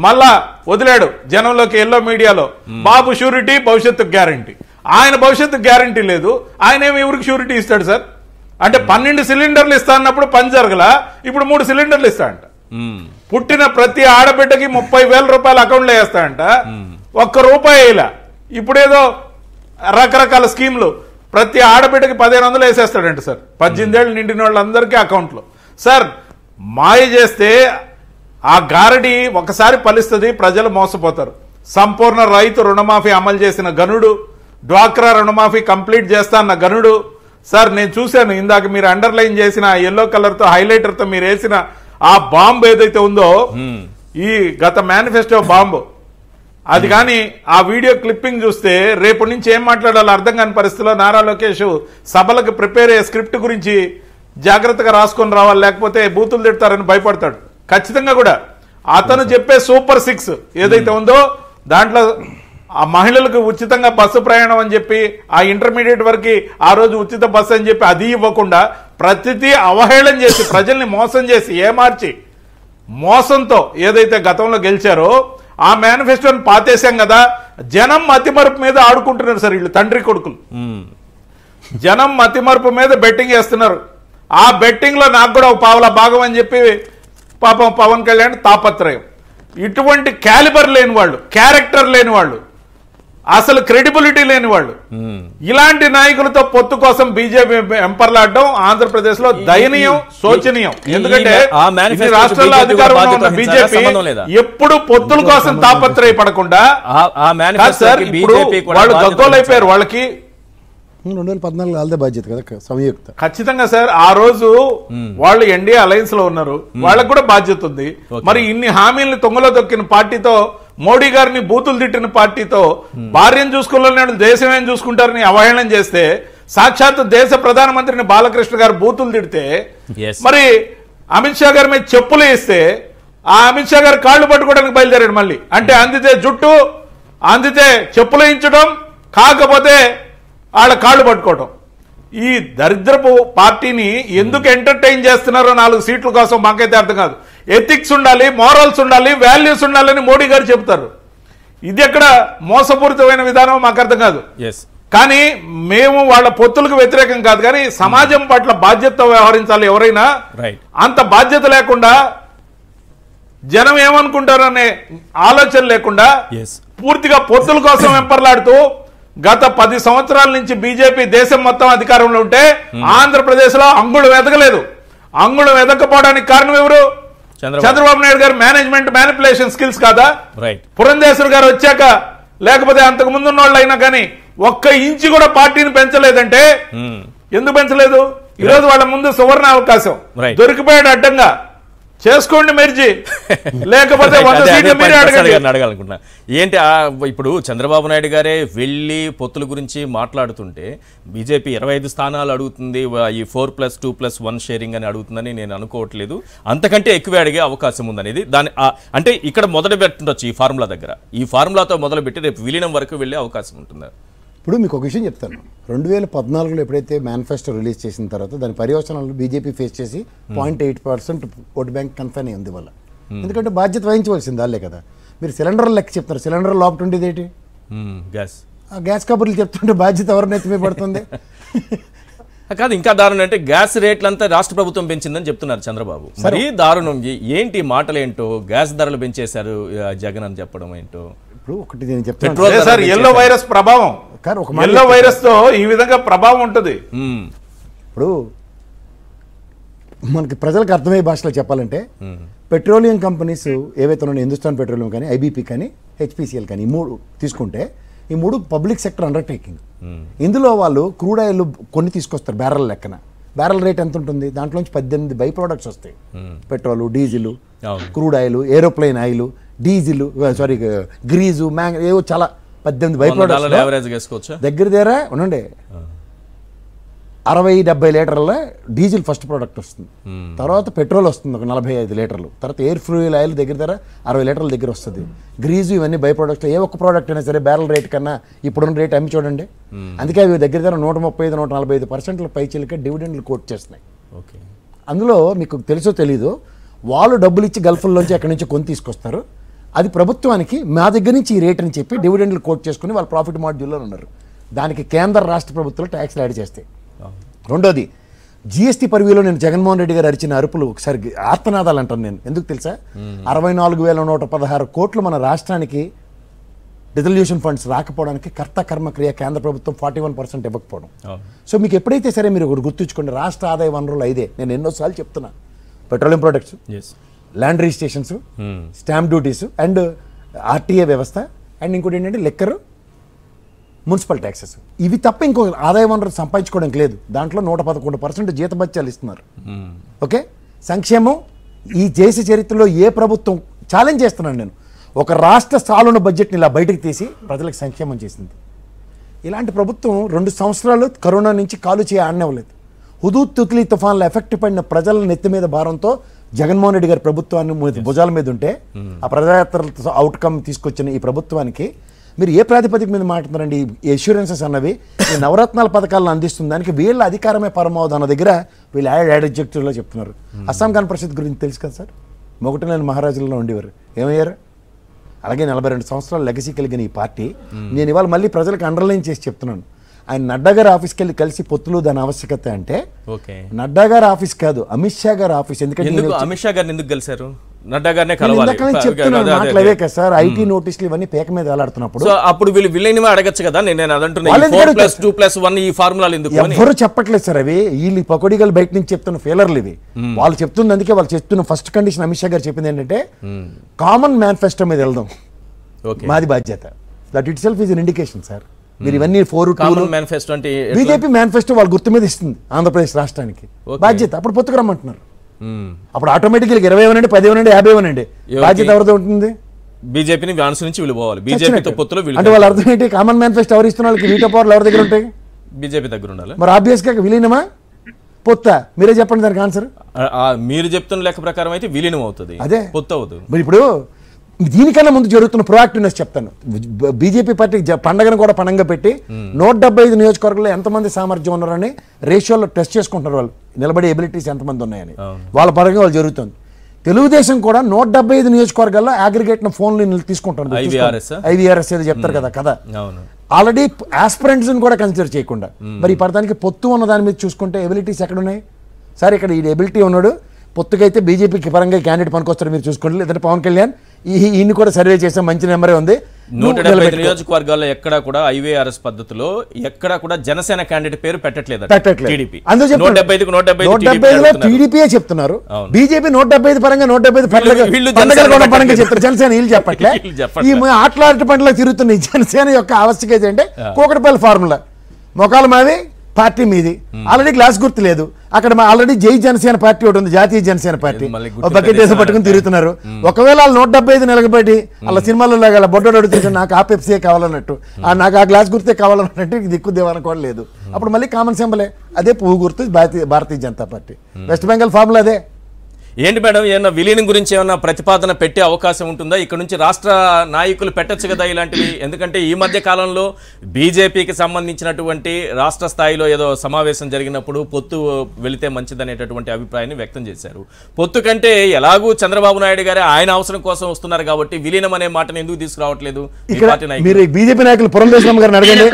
మళ్ళా వదిలాడు జనంలోకి, ఎల్లో మీడియాలో. బాబు షూరిటీ, భవిష్యత్తు గ్యారంటీ. ఆయన భవిష్యత్తు గ్యారంటీ లేదు, ఆయన ఏమి ఎవరికి షూరిటీ ఇస్తాడు సార్? అంటే 12 సిలిండర్లు ఇస్తా అన్నప్పుడు పని జరగలా, ఇప్పుడు 3 సిలిండర్లు ఇస్తా అంట. పుట్టిన ప్రతి ఆడబిడ్డకి 30,000 రూపాయలు అకౌంట్లో వేస్తాడంట, ₹1 ఇలా. ఇప్పుడేదో రకరకాల స్కీమ్లు ప్రతి ఆడబిడ్డకి 1,500 వేసేస్తాడంట సార్. 18 ఏళ్ళు నిండిన వాళ్ళందరికీ అకౌంట్లో. సార్ మాయ చేస్తే ఆ గారడి ఒకసారి ఫలిస్తుంది, ప్రజలు మోసపోతారు. సంపూర్ణ రైతు రుణమాఫీ అమలు చేసిన గనుడు, డ్వాక్రా రుణమాఫీ కంప్లీట్ చేస్తా అన్న గనుడు. సార్ నేను చూశాను ఇందాక మీరు అండర్లైన్ చేసిన ఎల్లో కలర్ తో హైలైటర్ తో మీరు వేసిన ఆ బాంబు ఏదైతే ఉందో, ఈ గత మేనిఫెస్టో బాంబు, అది కానీ ఆ వీడియో క్లిప్పింగ్ చూస్తే రేపటి నుంచి ఏం మాట్లాడాలో అర్థం కాని పరిస్థితిలో నారా లోకేష్ సభలకు ప్రిపేర్ అయ్యే స్క్రిప్ట్ గురించి జాగ్రత్తగా రాసుకొని రావాలి, లేకపోతే బూతులు తిడతారని భయపడతాడు. ఖచ్చితంగా కూడా అతను చెప్పే సూపర్ 6 ఏదైతే ఉందో దాంట్లో ఆ మహిళలకు ఉచితంగా బస్సు ప్రయాణం అని చెప్పి ఆ ఇంటర్మీడియట్ వరకు ఆ రోజు ఉచిత బస్సు అని చెప్పి అది ఇవ్వకుండా ప్రతిదీ అవహేళన చేసి ప్రజల్ని మోసం చేసి ఏమార్చి మోసంతో ఏదైతే గతంలో గెలిచారో ఆ మేనిఫెస్టోని పాతేశాం కదా. జనం మతిమరుపు మీద ఆడుకుంటున్నారు సార్ వీళ్ళు తండ్రి కొడుకులు. జనం మతిమరుపు మీద బెట్టింగ్ వేస్తున్నారు. ఆ బెట్టింగ్ లో నాకు కూడా ఒక పావలా భాగం అని చెప్పి పాపం పవన్ కళ్యాణ్ తాపత్రయం. ఇటువంటి క్యాలిబర్ లేని వాళ్ళు, క్యారెక్టర్ లేని వాళ్ళు, అసలు క్రెడిబిలిటీ లేని వాళ్ళు, ఇలాంటి నాయకులతో పొత్తు కోసం బీజేపీ ఎంపర్లాడడం ఆంధ్రప్రదేశ్ లో దయనీయం, శోచనీయం. ఎందుకంటే రాష్ట్రాల్లో అధికారంలో ఉన్న బీజేపీ ఎప్పుడు పొత్తుల కోసం తాపత్రయపడకుండా సార్ ఇప్పుడు వాళ్ళు గగ్గోలు అయిపోయారు. వాళ్ళకి 2014 వాళ్ళదే బాధ్యత కదా సంయుక్త. ఖచ్చితంగా సార్ ఆ రోజు వాళ్ళు ఎన్డీఏ అలయన్స్ లో ఉన్నారు, వాళ్ళకు కూడా బాధ్యత ఉంది. మరి ఇన్ని హామీల్ని తొంగలో తొక్కిన పార్టీతో, మోడీ గారిని బూతులు తిట్టిన పార్టీతో భార్యను చూసుకోవాలని దేశం ఏం చూసుకుంటారని అవహేళన చేస్తే, సాక్షాత్ దేశ ప్రధానమంత్రిని బాలకృష్ణ గారు బూతులు తిడితే, మరి అమిత్ షా గారి మీద చెప్పులు వేస్తే ఆ అమిత్ షా గారు కాళ్ళు పట్టుకోవడానికి బయలుదేరాడు మళ్ళీ. అంటే అందితే జుట్టు, అందితే చెప్పులు వేయించడం, కాకపోతే వాళ్ళ కాళ్ళు పట్టుకోవడం. ఈ దరిద్రపు పార్టీని ఎందుకు ఎంటర్టైన్ చేస్తున్నారో 4 సీట్ల కోసం మాకైతే అర్థం కాదు. ఎథిక్స్ ఉండాలి, మోరల్స్ ఉండాలి, వాల్యూస్ ఉండాలని మోడీ గారు చెప్తారు. ఇది ఎక్కడ మోసపూరితమైన విధానం మాకు అర్థం కాదు. కానీ మేము వాళ్ళ పొత్తులకు వ్యతిరేకం కాదు, కానీ సమాజం పట్ల బాధ్యతతో వ్యవహరించాలి. ఎవరైనా అంత బాధ్యత లేకుండా, జనం ఏమనుకుంటారనే ఆలోచన లేకుండా పూర్తిగా పొత్తుల కోసం వెంపర్లాడుతూ గత 10 సంవత్సరాల నుంచి బీజేపీ దేశం మొత్తం అధికారంలో ఉంటే ఆంధ్రప్రదేశ్ లో అంగుళం ఎదగలేదు. అంగుళం ఎదగకపోవడానికి కారణం ఎవరు? చంద్రబాబు నాయుడు గారు మేనేజ్మెంట్ మ్యానిపులేషన్ స్కిల్స్ కాదా? పురంధేశ్వర్ గారు వచ్చాక, లేకపోతే అంతకు ముందు ఉన్న వాళ్ళు అయినా కానీ 1 ఇంచు కూడా పార్టీని పెంచలేదంటే ఎందుకు పెంచలేదు? ఈరోజు వాళ్ళ ముందు సువర్ణ అవకాశం దొరికిపోయాడు. అడ్డంగా చేసుకోండి మెర్జీ, లేకపోతే 100 సీట్లు మీరే అడగాలనుకుంటున్నా. ఏంటి ఇప్పుడు చంద్రబాబు నాయుడు గారే వెళ్ళి పొత్తుల గురించి మాట్లాడుతుంటే బీజేపీ 25 స్థానాలు అడుగుతుంది, ఈ 4+2+1 షేరింగ్ అని అడుగుతుందని నేను అనుకోవట్లేదు. అంతకంటే ఎక్కువ అడిగే అవకాశం ఉందనేది దాని అంటే ఇక్కడ మొదలు పెట్టవచ్చు. ఈ ఫార్ములా దగ్గర, ఈ ఫార్ములాతో మొదలు పెట్టి రేపు విలీనం వరకు వెళ్ళే అవకాశం ఉంటుందా? ఇప్పుడు మీకు ఒక విషయం చెప్తాను. 2014లో ఎప్పుడైతే మేనిఫెస్టో రిలీజ్ చేసిన తర్వాత దాని పర్యవసనాలు బీజేపీ ఫేస్ చేసి 0.8% ఓటు బ్యాంక్ కన్ఫైన్ అయ్యింది వల్ల. ఎందుకంటే బాధ్యత వహించవలసింది వాళ్ళే కదా. మీరు సిలిండర్లు లెక్క చెప్తారు, సిలిండర్ లోపల ఉండేది ఏంటి? గ్యాస్. ఆ గ్యాస్ కబుర్లు చెప్తుంటే బాధ్యత ఎవరిని ఎత్తిమే పడుతుంది? కాదు, ఇంకా దారుణం అంటే గ్యాస్ రేట్లంతా రాష్ట్ర ప్రభుత్వం పెంచిందని చెప్తున్నారు చంద్రబాబు. మరి దారుణం ఏంటి? మాటలేంటో గ్యాస్ ధరలు పెంచేశారు జగన్ అని చెప్పడం ఏంటో. ఇప్పుడు ఒకటి నేను చెప్తాను సార్, ఎల్లో వైరస్ ప్రభావం, ఎల్లో వైరస్ తో ఈ విధంగా ప్రభావం ఉంటుంది. ఇప్పుడు మనకి ప్రజలకు అర్థమయ్యే భాషలో చెప్పాలంటే, పెట్రోలియం కంపెనీస్ ఏవైతే ఉన్నాయో, హిందుస్థాన్ పెట్రోలియం కానీ, ఐబీపీ కానీ, హెచ్పిసిఎల్ కానీ, ఈ 3 తీసుకుంటే ఈ 3 పబ్లిక్ సెక్టర్ అండర్టేకింగ్. ఇందులో వాళ్ళు క్రూడ్ ఆయిల్ కొన్ని తీసుకొస్తారు బ్యారల్ లెక్కన. బ్యారల్ రేట్ ఎంత ఉంటుంది? దాంట్లోంచి 18 బై ప్రోడక్ట్స్ వస్తాయి. Petrol, diesel, crude oil, aeroplane oil, diesel, sorry grease, ఏవో చాలా 18 బై ప్రొడక్ట్స్. దగ్గర ఉండండి 60-70 లీటర్ల డీజిల్ ఫస్ట్ ప్రోడక్ట్ వస్తుంది. తర్వాత పెట్రోల్ వస్తుంది ఒక 45 లీటర్లు. తర్వాత ఎయిర్ ఫ్యూయల్ ఆయిల్ దగ్గర 60 లీటర్ల దగ్గర వస్తుంది. గ్రీజు, ఇవన్నీ బై ప్రొడక్ట్స్. ఏ ఒక్క ప్రోడక్ట్ అయినా సరే బ్యారల్ రేట్ కన్నా ఇప్పుడున్న రేట్ అమ్మి చూడండి. అందుకే అవి దగ్గర 135-145% పైచీలకే డివిడెండ్లు కోట్ చేస్తున్నాయి. అందులో మీకు తెలుసో తెలీదు, వాళ్ళు డబ్బులు ఇచ్చి గల్ఫ్లోంచి ఎక్కడి నుంచి కొని తీసుకొస్తారు. అది ప్రభుత్వానికి మా దగ్గర నుంచి ఈ రేట్ అని చెప్పి డివిడెండ్లు కోట్ చేసుకుని వాళ్ళు ప్రాఫిట్ మాడ్యూల్లో ఉన్నారు. దానికి కేంద్ర రాష్ట్ర ప్రభుత్వాలు ట్యాక్స్లు యాడ్ చేస్తాయి. రెండోది, జిఎస్టీ పరివ్యూలో నేను జగన్మోహన్ రెడ్డి గారు అరిచిన అరుపులు ఒకసారి ఆర్తనాదాలు అంటాను నేను. ఎందుకు తెలుసా? 64,116 కోట్లు మన రాష్ట్రానికి రిజల్యూషన్ ఫండ్స్ రాకపోవడానికి కర్త కర్మ క్రియ కేంద్ర ప్రభుత్వం 41% ఇవ్వకపోవడం. సో మీకు ఎప్పుడైతే సరే మీరు ఒకటి గుర్తుంచుకోండి, రాష్ట్ర ఆదాయ వనరులు 5. నేను ఎన్నోసార్లు చెప్తున్నా, petroleum products, land registrations, stamp duties and RTA వ్యవస్థ, అండ్ ఇంకోటి ఏంటంటే లెక్కరు, మున్సిపల్ ట్యాక్సెస్. ఇవి తప్ప ఇంకో ఆదాయ వనరు సంపాదించుకోవడానికి లేదు. దాంట్లో 111% జీతభత్యాలు ఇస్తున్నారు. ఓకే, సంక్షేమం ఈ దేశ చరిత్రలో ఏ ప్రభుత్వం, ఛాలెంజ్ చేస్తున్నాను నేను, ఒక రాష్ట్ర స్థాయిలో బడ్జెట్ని ఇలా బయటకు తీసి ప్రజలకు సంక్షేమం చేసింది. ఇలాంటి ప్రభుత్వం 2 సంవత్సరాలు కరోనా నుంచి కాలు చేయ ఆడనివ్వలేదు. హుదూద్ తుత్లీ తుఫాన్ల ఎఫెక్ట్ పడిన ప్రజల నెత్తి మీద భారంతో జగన్మోహన్ రెడ్డి గారి ప్రభుత్వాన్ని భుజాల మీద ఉంటే ఆ ప్రజాయాత్రలతో అవుట్కమ్ తీసుకొచ్చిన ఈ ప్రభుత్వానికి మీరు ఏ ప్రాతిపదిక మీద మాట్లాడుతున్నారండి? ఈ ఎష్యూరెన్సెస్ అన్నవి ఈ నవరత్నాల పథకాలను అందిస్తుంది, దానికి వీళ్ళ అధికారమే పరమావధి అన్న దగ్గర వీళ్ళు యాడ్ అబ్జెక్టివ్లో చెప్తున్నారు. అస్సాం గణ పరిషత్ గురించి తెలుసు కదా సార్, మొగటనేని మహారాజులలో ఉండేవారు, ఏమయ్యారు? అలాగే 42 సంవత్సరాల లెగసీ కలిగిన ఈ పార్టీ, నేను ఇవాళ మళ్ళీ ప్రజలకు అండర్లైన్ చేసి చెప్తున్నాను, ఆయన నడ్డా గారి ఆఫీస్కి వెళ్ళి కలిసి పొత్తులు దాని ఆవశ్యకత అంటే నడ్డా గారి ఆఫీస్ కాదు, అమిత్ షా గారి ఆఫీస్. ఎందుకంటే అమిత్ షా గారిని ఎందుకు కలిశారు? నడ్డా గారినే కలవాలి చెప్తున్నాను, మాటలు అవే కదా సార్. ఐటీ నోటీసులు ఇవన్నీ పేక మీద వేలాడుతున్నప్పుడు అప్పుడు వీళ్ళు విలేనిమా అడగచ్చు కదా. నేను అదంటున్నాను, 4+2+1 ఈ ఫార్ములాలు ఎందుకు ఎవరు చెప్పట్లేదు సార్. అవి వీళ్ళు పకోడీగలు బయట నుంచి చెప్తున్న ఫెయిలర్లు ఇవి. వాళ్ళు చెప్తుంది, అందుకే వాళ్ళు చెప్తున్న ఫస్ట్ కండిషన్ అమిత్ షా గారు చెప్పింది ఏంటంటే కామన్ మేనిఫెస్టో మీద వెళ్దాం, మాది బాధ్యత. That it self is an indication sir. మీరు ఇవన్నీ 4-2 మేనిఫెస్టో అంటే బీజేపీ మేనిఫెస్టో వాళ్ళ గుర్తు మీద ఇస్తుంది ఆంధ్రప్రదేశ్ రాష్ట్రానికి బాధ్యత. అప్పుడు పొత్తుకు రమ్మంటున్నారు. అప్పుడు ఆటోమేటిక్గా 20 ఇవ్వనండి, 10 ఇవ్వనండి, 50 ఇవ్వనండి, బాధ్యత ఎవరితో ఉంటుంది? బీజేపీని నుంచి వెళ్ళిపోవాలి. బీజేపీతో పొత్తులో అంటే వాళ్ళ అర్థం ఏంటి? కామన్ మేనిఫెస్టో ఎవరు ఇస్తున్న వాళ్ళకి వీటో పవర్లు ఎవరి దగ్గర ఉంటాయి? బీజేపీ దగ్గర ఉండాలి. మరి ఆబ్వియస్ గా విలీనమా పొత్తా? మీరే చెప్పండి దానికి ఆన్సర్. మీరు చెప్తున్న లెక్క ప్రకారం అయితే విలీనం అవుతుంది, అదే పొత్తు అవుతుంది. మరి ఇప్పుడు దీనికన్నా ముందు జరుగుతున్న ప్రొయాక్టివ్నెస్ చెప్తాను. బీజేపీ పార్టీ పండగను కూడా పణంగా పెట్టి 175 నియోజకవర్గాల్లో ఎంతమంది సామర్థ్యం ఉన్నారని రేషియోలో టెస్ట్ చేసుకుంటున్నారు. వాళ్ళు నిలబడే ఎబిలిటీస్ ఎంతమంది ఉన్నాయని వాళ్ళ పరంగా వాళ్ళు జరుగుతుంది. తెలుగుదేశం కూడా 175 నియోజకవర్గాల్లో అగ్రిగేట్ ఫోన్లు తీసుకుంటారు. ఐవీఆర్ఎస్ ఏదో చెప్తారు కదా. ఆల్రెడీ ఆస్పిరెంట్స్ కూడా కన్సిడర్ చేయకుండా మరి ఈ పడతానికి పొత్తు ఉన్న దాని మీద చూసుకుంటే ఎబిలిటీస్ ఎక్కడ ఉన్నాయి సార్? ఇక్కడ ఈ ఎబిలిటీ ఉన్నాడు, పొత్తుకైతే బీజేపీకి పరంగా క్యాండిడేట్ పనికొస్తారు, మీరు చూసుకోండి. లేదంటే పవన్ కళ్యాణ్ ఈయన్ని కూడా సర్వే చేసే మంచి నెంబరే ఉంది. 175 నియోజకవర్గాల్లో ఎక్కడా కూడా ఐవీఆర్ఎస్ పద్ధతిలో ఎక్కడా కూడా జనసేన క్యాండిడేట్ పేరు పెట్టట్లేదు. టీడీపీ చెప్తున్నారు, బీజేపీ 175 పరంగా 175 పరంగా చెప్తారు. జనసేన వీళ్ళు చెప్పట్లే. ఈ ఆటలాట పంటలో తిరుగుతున్న జనసేన యొక్క ఆవశ్యకత అంటే కూకటపల్లి ఫార్ములా, మొఖాలు మావి పార్టీ మీది, ఆల్రెడీ గ్లాస్ గుర్తు లేదు అక్కడ. ఆల్రెడీ జై జనసేన పార్టీ ఒకటి ఉంది, జాతీయ జనసేన పార్టీ, బకెట్ వేసి పట్టుకుని తిరుగుతున్నారు. ఒకవేళ వాళ్ళు 175 నిలబడి వాళ్ళ సినిమాల్లో బొడ్డోడు అడుగుతుంటే నాకు ఆ పెప్సీ కావాలన్నట్టు, నాకు ఆ గ్లాస్ గుర్తే కావాలన్నట్టు దిక్కు దేవాలని కూడా లేదు. అప్పుడు మళ్ళీ కామన్ సింబలే అదే పువ్వు గుర్తు, Bharatiya Janata Party. West Bengal formula అదే. ఏంటి మేడం, ఏమన్నా విలీనం గురించి ఏమన్నా ప్రతిపాదన పెట్టే అవకాశం ఉంటుందా? ఇక్కడ నుంచి రాష్ట్ర నాయకులు పెట్టచ్చు కదా ఇలాంటివి? ఎందుకంటే ఈ మధ్య కాలంలో బీజేపీకి సంబంధించినటువంటి రాష్ట్ర స్థాయిలో ఏదో సమావేశం జరిగినప్పుడు పొత్తు వెళితే మంచిదనేటటువంటి అభిప్రాయాన్ని వ్యక్తం చేశారు. పొత్తు కంటే ఎలాగూ చంద్రబాబు నాయుడు గారే ఆయన అవసరం కోసం వస్తున్నారు కాబట్టి విలీనం అనే మాటను ఎందుకు తీసుకురావట్లేదు? మీరు బీజేపీ నాయకులు పురంధేశ్వరం గారిని అడగండి,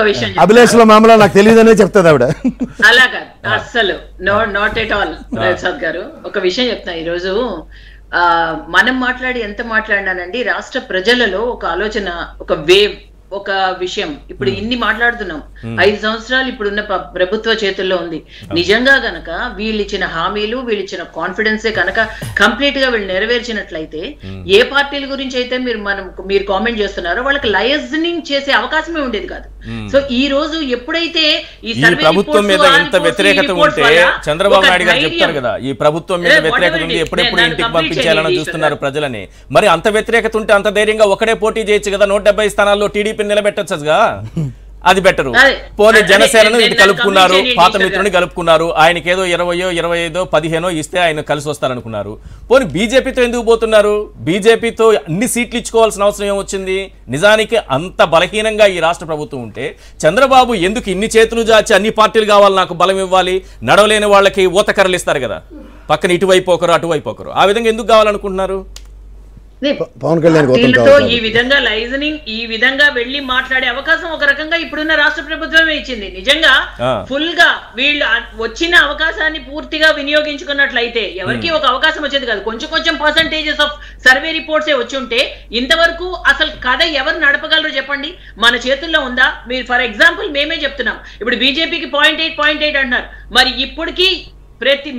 అభిలాష్ల మామూలు నాకు తెలియదనే చెప్తుంది ఆవిడ. అలాగా అస్సలు నాట్ ఎట్ ఆల్. ప్రసాద్ గారు ఒక విషయం చెప్తా, ఈరోజు మనం ఎంత మాట్లాడినానండి, రాష్ట్ర ప్రజలలో ఒక ఆలోచన, ఒక వేవ్, ఒక విషయం. ఇప్పుడు ఇన్ని మాట్లాడుతున్నాం, 5 సంవత్సరాలు ఇప్పుడున్న ప్రభుత్వ చేతుల్లో ఉంది. నిజంగా గనక వీళ్ళు ఇచ్చిన హామీలు, వీళ్ళు ఇచ్చిన కాన్ఫిడెన్సే కనుక కంప్లీట్ గా వీళ్ళు నెరవేర్చినట్లయితే ఏ పార్టీల గురించి అయితే మీరు కామెంట్ చేస్తున్నారో వాళ్ళకి లైజనింగ్ చేసే అవకాశమే ఉండేది కాదు. సో ఈ రోజు ఎప్పుడైతే ఈ ప్రభుత్వం మీద ఎంత వ్యతిరేకత ఉంటే చంద్రబాబు నాయుడు గారు చెప్తారు కదా, ఈ ప్రభుత్వం మీద వ్యతిరేకత ఉంది, ఎప్పుడెప్పుడు ఇంటికి పంపించాలని చూస్తున్నారు ప్రజలని. మరి అంత వ్యతిరేకత ఉంటే అంత ధైర్యంగా ఒకడే పోటీ చేయొచ్చు కదా, 170 స్థానాల్లో టీడీపీని నిలబెట్టచ్చుగా. అది బెటరు. పోనీ జనసేనను ఇటు కలుపుకున్నారు, పాత మిత్రుని కలుపుకున్నారు, ఆయనకి ఏదో 20, 25, 15 ఇస్తే ఆయన కలిసి వస్తారనుకున్నారు. పోనీ బీజేపీతో ఎందుకు పోతున్నారు? బీజేపీతో అన్ని సీట్లు ఇచ్చుకోవాల్సిన అవసరం ఏమొచ్చింది? నిజానికి అంత బలహీనంగా ఈ రాష్ట్ర ప్రభుత్వం ఉంటే చంద్రబాబు ఎందుకు ఇన్ని చేతులు జాచి అన్ని పార్టీలు కావాలి, నాకు బలం ఇవ్వాలి, నడవలేని వాళ్ళకి ఊతకర్రలు ఇస్తారు కదా, పక్కన ఇటువైపు ఒకరు అటువైపు ఒకరు, ఆ విధంగా ఎందుకు కావాలనుకుంటున్నారు? పవన్ కళ్యాణ్ ఈ విధంగా లైజనింగ్, ఈ విధంగా వెళ్లి మాట్లాడే అవకాశం ఒక రకంగా ఇప్పుడున్న రాష్ట్ర ప్రభుత్వమే ఇచ్చింది. నిజంగా ఫుల్ గా వీళ్ళు వచ్చిన అవకాశాన్ని పూర్తిగా వినియోగించుకున్నట్లయితే ఎవరికి ఒక అవకాశం వచ్చేది కాదు. కొంచెం పర్సంటేజెస్ ఆఫ్ సర్వే రిపోర్ట్సే వచ్చి ఉంటే ఇంతవరకు అసలు కథ ఎవరు నడపగలరు చెప్పండి? మన చేతుల్లో ఉందా? మీరు ఫర్ ఎగ్జాంపుల్ మేమే చెప్తున్నాం, ఇప్పుడు బీజేపీకి 0.8 అంటున్నారు. మరి ఇప్పటికీ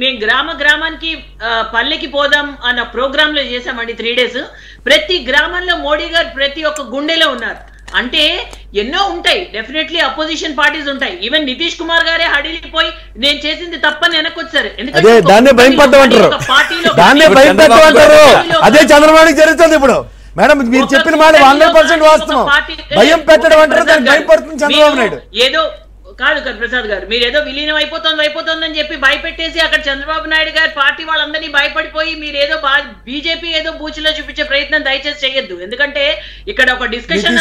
మేము గ్రామానికి పల్లెకి పోదాం అన్న ప్రోగ్రామ్ లో చేసామండి 3 days. ప్రతి గ్రామంలో మోడీ గారు ప్రతి ఒక్క గుండెలో ఉన్నారు. అంటే ఎన్నో ఉంటాయి, డెఫినెట్లీ అపోజిషన్ పార్టీస్ ఉంటాయి. ఈవెన్ నితీష్ కుమార్ గారే హడిలిపోయి నేను చేసింది తప్పని వెనకొచ్చారు. ఎందుకంటే అదే చంద్రబాబు జరుగుతుంది ఇప్పుడు. మేడం మీరు చెప్పిన మాట 100% వాస్తవం. భయం పెట్టడం అంటారు, దానికి భయపడుతుంది చంద్రబాబు నాయుడు. ఏదో కాదు ప్రసాద్ గారు, మీరు ఏదో విలీనం అయిపోతుందని చెప్పి భయపెట్టేసి అక్కడ చంద్రబాబు నాయుడు గారి పార్టీ వాళ్ళందరినీ భయపడిపోయి మీరు ఏదో బీజేపీ ఏదో బూచిలో చూపించే ప్రయత్నం దయచేసి చేయొద్దు. ఎందుకంటే ఇక్కడ ఒక డిస్కషన్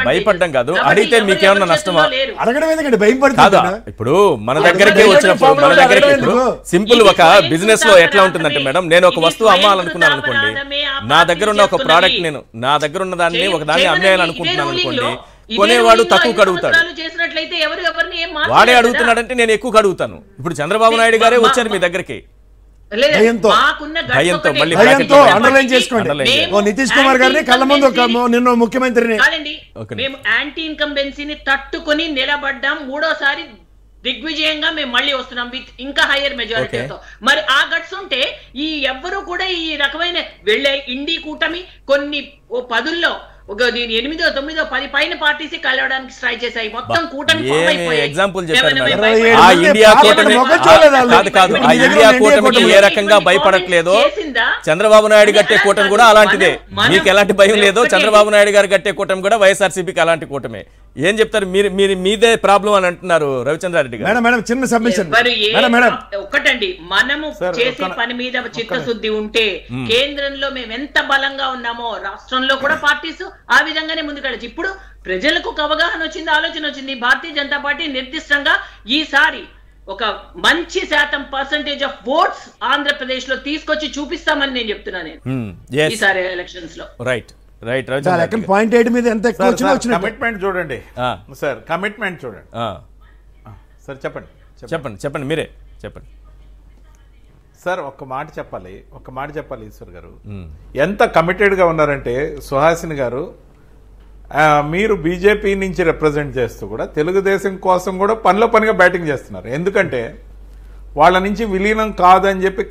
భయపడ్డం కాదు, అడిగితే మీకేమన్నా నష్టమా? ఇప్పుడు మన దగ్గరికి వచ్చినప్పుడు మన దగ్గరికి ఇప్పుడు సింపుల్ ఒక బిజినెస్ లో ఎట్లా ఉంటుందంటే మేడం, నేను ఒక వస్తువు అమ్మాలనుకున్నాను అనుకోండి, నా దగ్గర ఉన్న ఒక ప్రోడక్ట్ నేను నా దగ్గర ఉన్న దాన్ని ఒక దాన్ని అమ్మేయాలనుకుంటున్నాను అనుకోండి, కొనేవాడు తక్కువ కడుగుతాడు, వాడే అడుగుతున్నాడంటే నేను ఎక్కువ అడుగుతాను. ఇప్పుడు చంద్రబాబు నాయుడు గారే వచ్చారు మీ దగ్గరికి, నితీష్ కుమార్ గారిని కళ్ళ ముందు నిన్న ముఖ్యమంత్రిని మేము యాంటీ ఇన్కంబెన్సీని తట్టుకొని నిలబడ్డాం, మూడోసారి దిగ్విజయంగా మేము మళ్ళీ వస్తున్నాం విత్ ఇంకా హైయర్ మెజారిటీతో. మరి ఆ గట్స్ ఉంటే ఈ ఎవ్వరూ కూడా ఈ రకమైన వెళ్ళే ఇండి కూటమి కొన్ని 10లో ఒక 8, 9, 10 పైన పార్టీస్ కలవడానికి ట్రై చేశాయి. మొత్తం కూటమి ఎగ్జాంపుల్ చెప్పారు. ఆ ఇండియా కూటమి కాదు, ఆ ఇండియా కూటమికి ఏ రకంగా భయపడట్లేదో చంద్రబాబు నాయుడు కట్టే కూటమి కూడా అలాంటిదే. మీకు ఎలాంటి భయం లేదో చంద్రబాబు నాయుడు గారు కట్టే కూటమి కూడా వైఎస్ఆర్సీపీకి అలాంటి కూటమే. ఏం చెప్తారు మీరు మీదే ప్రాబ్లం అని అంటున్నారు రవిచంద్రారెడ్డి గారు. చిన్న సబ్మిషన్ ఒకటండి, మనము చేసే పని మీద చిత్తశుద్ధి ఉంటే కేంద్రంలో మేము ఎంత బలంగా ఉన్నామో రాష్ట్రంలో కూడా పార్టీస్ ఆ విధంగానే ముందుకెళ్ళచ్చు. ఇప్పుడు ప్రజలకు ఒక అవగాహన వచ్చింది, ఆలోచన వచ్చింది. భారతీయ జనతా పార్టీ నిర్దిష్టంగా ఈసారి ఒక మంచి శాతం పర్సెంటేజ్ ఆఫ్ ఓట్స్ ఆంధ్రప్రదేశ్ లో తీసుకొచ్చి చూపిస్తామని నేను చెప్తున్నాను ఈసారి ఎలక్షన్స్ లో. కమిట్మెంట్ చూడండి సార్, కమిట్మెంట్ చూడండి సార్. చెప్పండి మీరే చెప్పండి సార్. ఒక మాట చెప్పాలి ఈశ్వర్ గారు, ఎంత కమిటెడ్ గా ఉన్నారంటే సుహాసిని గారు, మీరు బీజేపీ నుంచి రిప్రజెంట్ చేస్తూ కూడా తెలుగుదేశం కోసం కూడా పనిగా బ్యాటింగ్ చేస్తున్నారు. ఎందుకంటే వాళ్ళ నుంచి విలీనం కాదని చెప్పి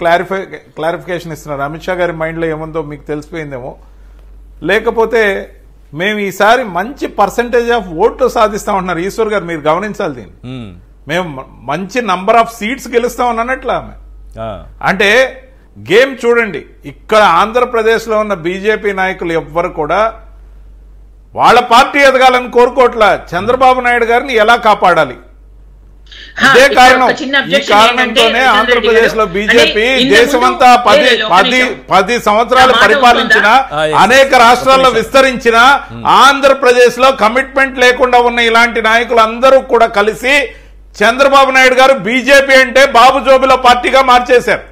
క్లారిఫికేషన్ ఇస్తున్నారు. అమిత్ షా గారి మైండ్ లో ఏముందో మీకు తెలిసిపోయిందేమో. లేకపోతే మేము ఈసారి మంచి పర్సంటేజ్ ఆఫ్ ఓట్లు సాధిస్తాం అంటున్నారు. ఈశ్వర్ గారు మీరు గమనించాలి దీన్ని. మేము మంచి నంబర్ ఆఫ్ సీట్స్ గెలుస్తాం అన్నట్లు ఆమె. అంటే గేమ్ చూడండి, ఇక్కడ ఆంధ్రప్రదేశ్ లో ఉన్న బీజేపీ నాయకులు ఎవ్వరు కూడా వాళ్ళ పార్టీ ఎదగాలని కోరుకోవట్లా, చంద్రబాబు నాయుడు గారిని ఎలా కాపాడాలి. అదే కారణం, ఈ కారణంతోనే ఆంధ్రప్రదేశ్ లో బీజేపీ దేశమంతా 10 సంవత్సరాలు పరిపాలించిన, అనేక రాష్ట్రాల్లో విస్తరించిన, ఆంధ్రప్రదేశ్ లో కమిట్మెంట్ లేకుండా ఉన్న ఇలాంటి నాయకులు అందరూ కూడా కలిసి చంద్రబాబు నాయుడు గారు బీజేపీ అంటే బాబు జోబిలో పార్టీగా మార్చేశారు.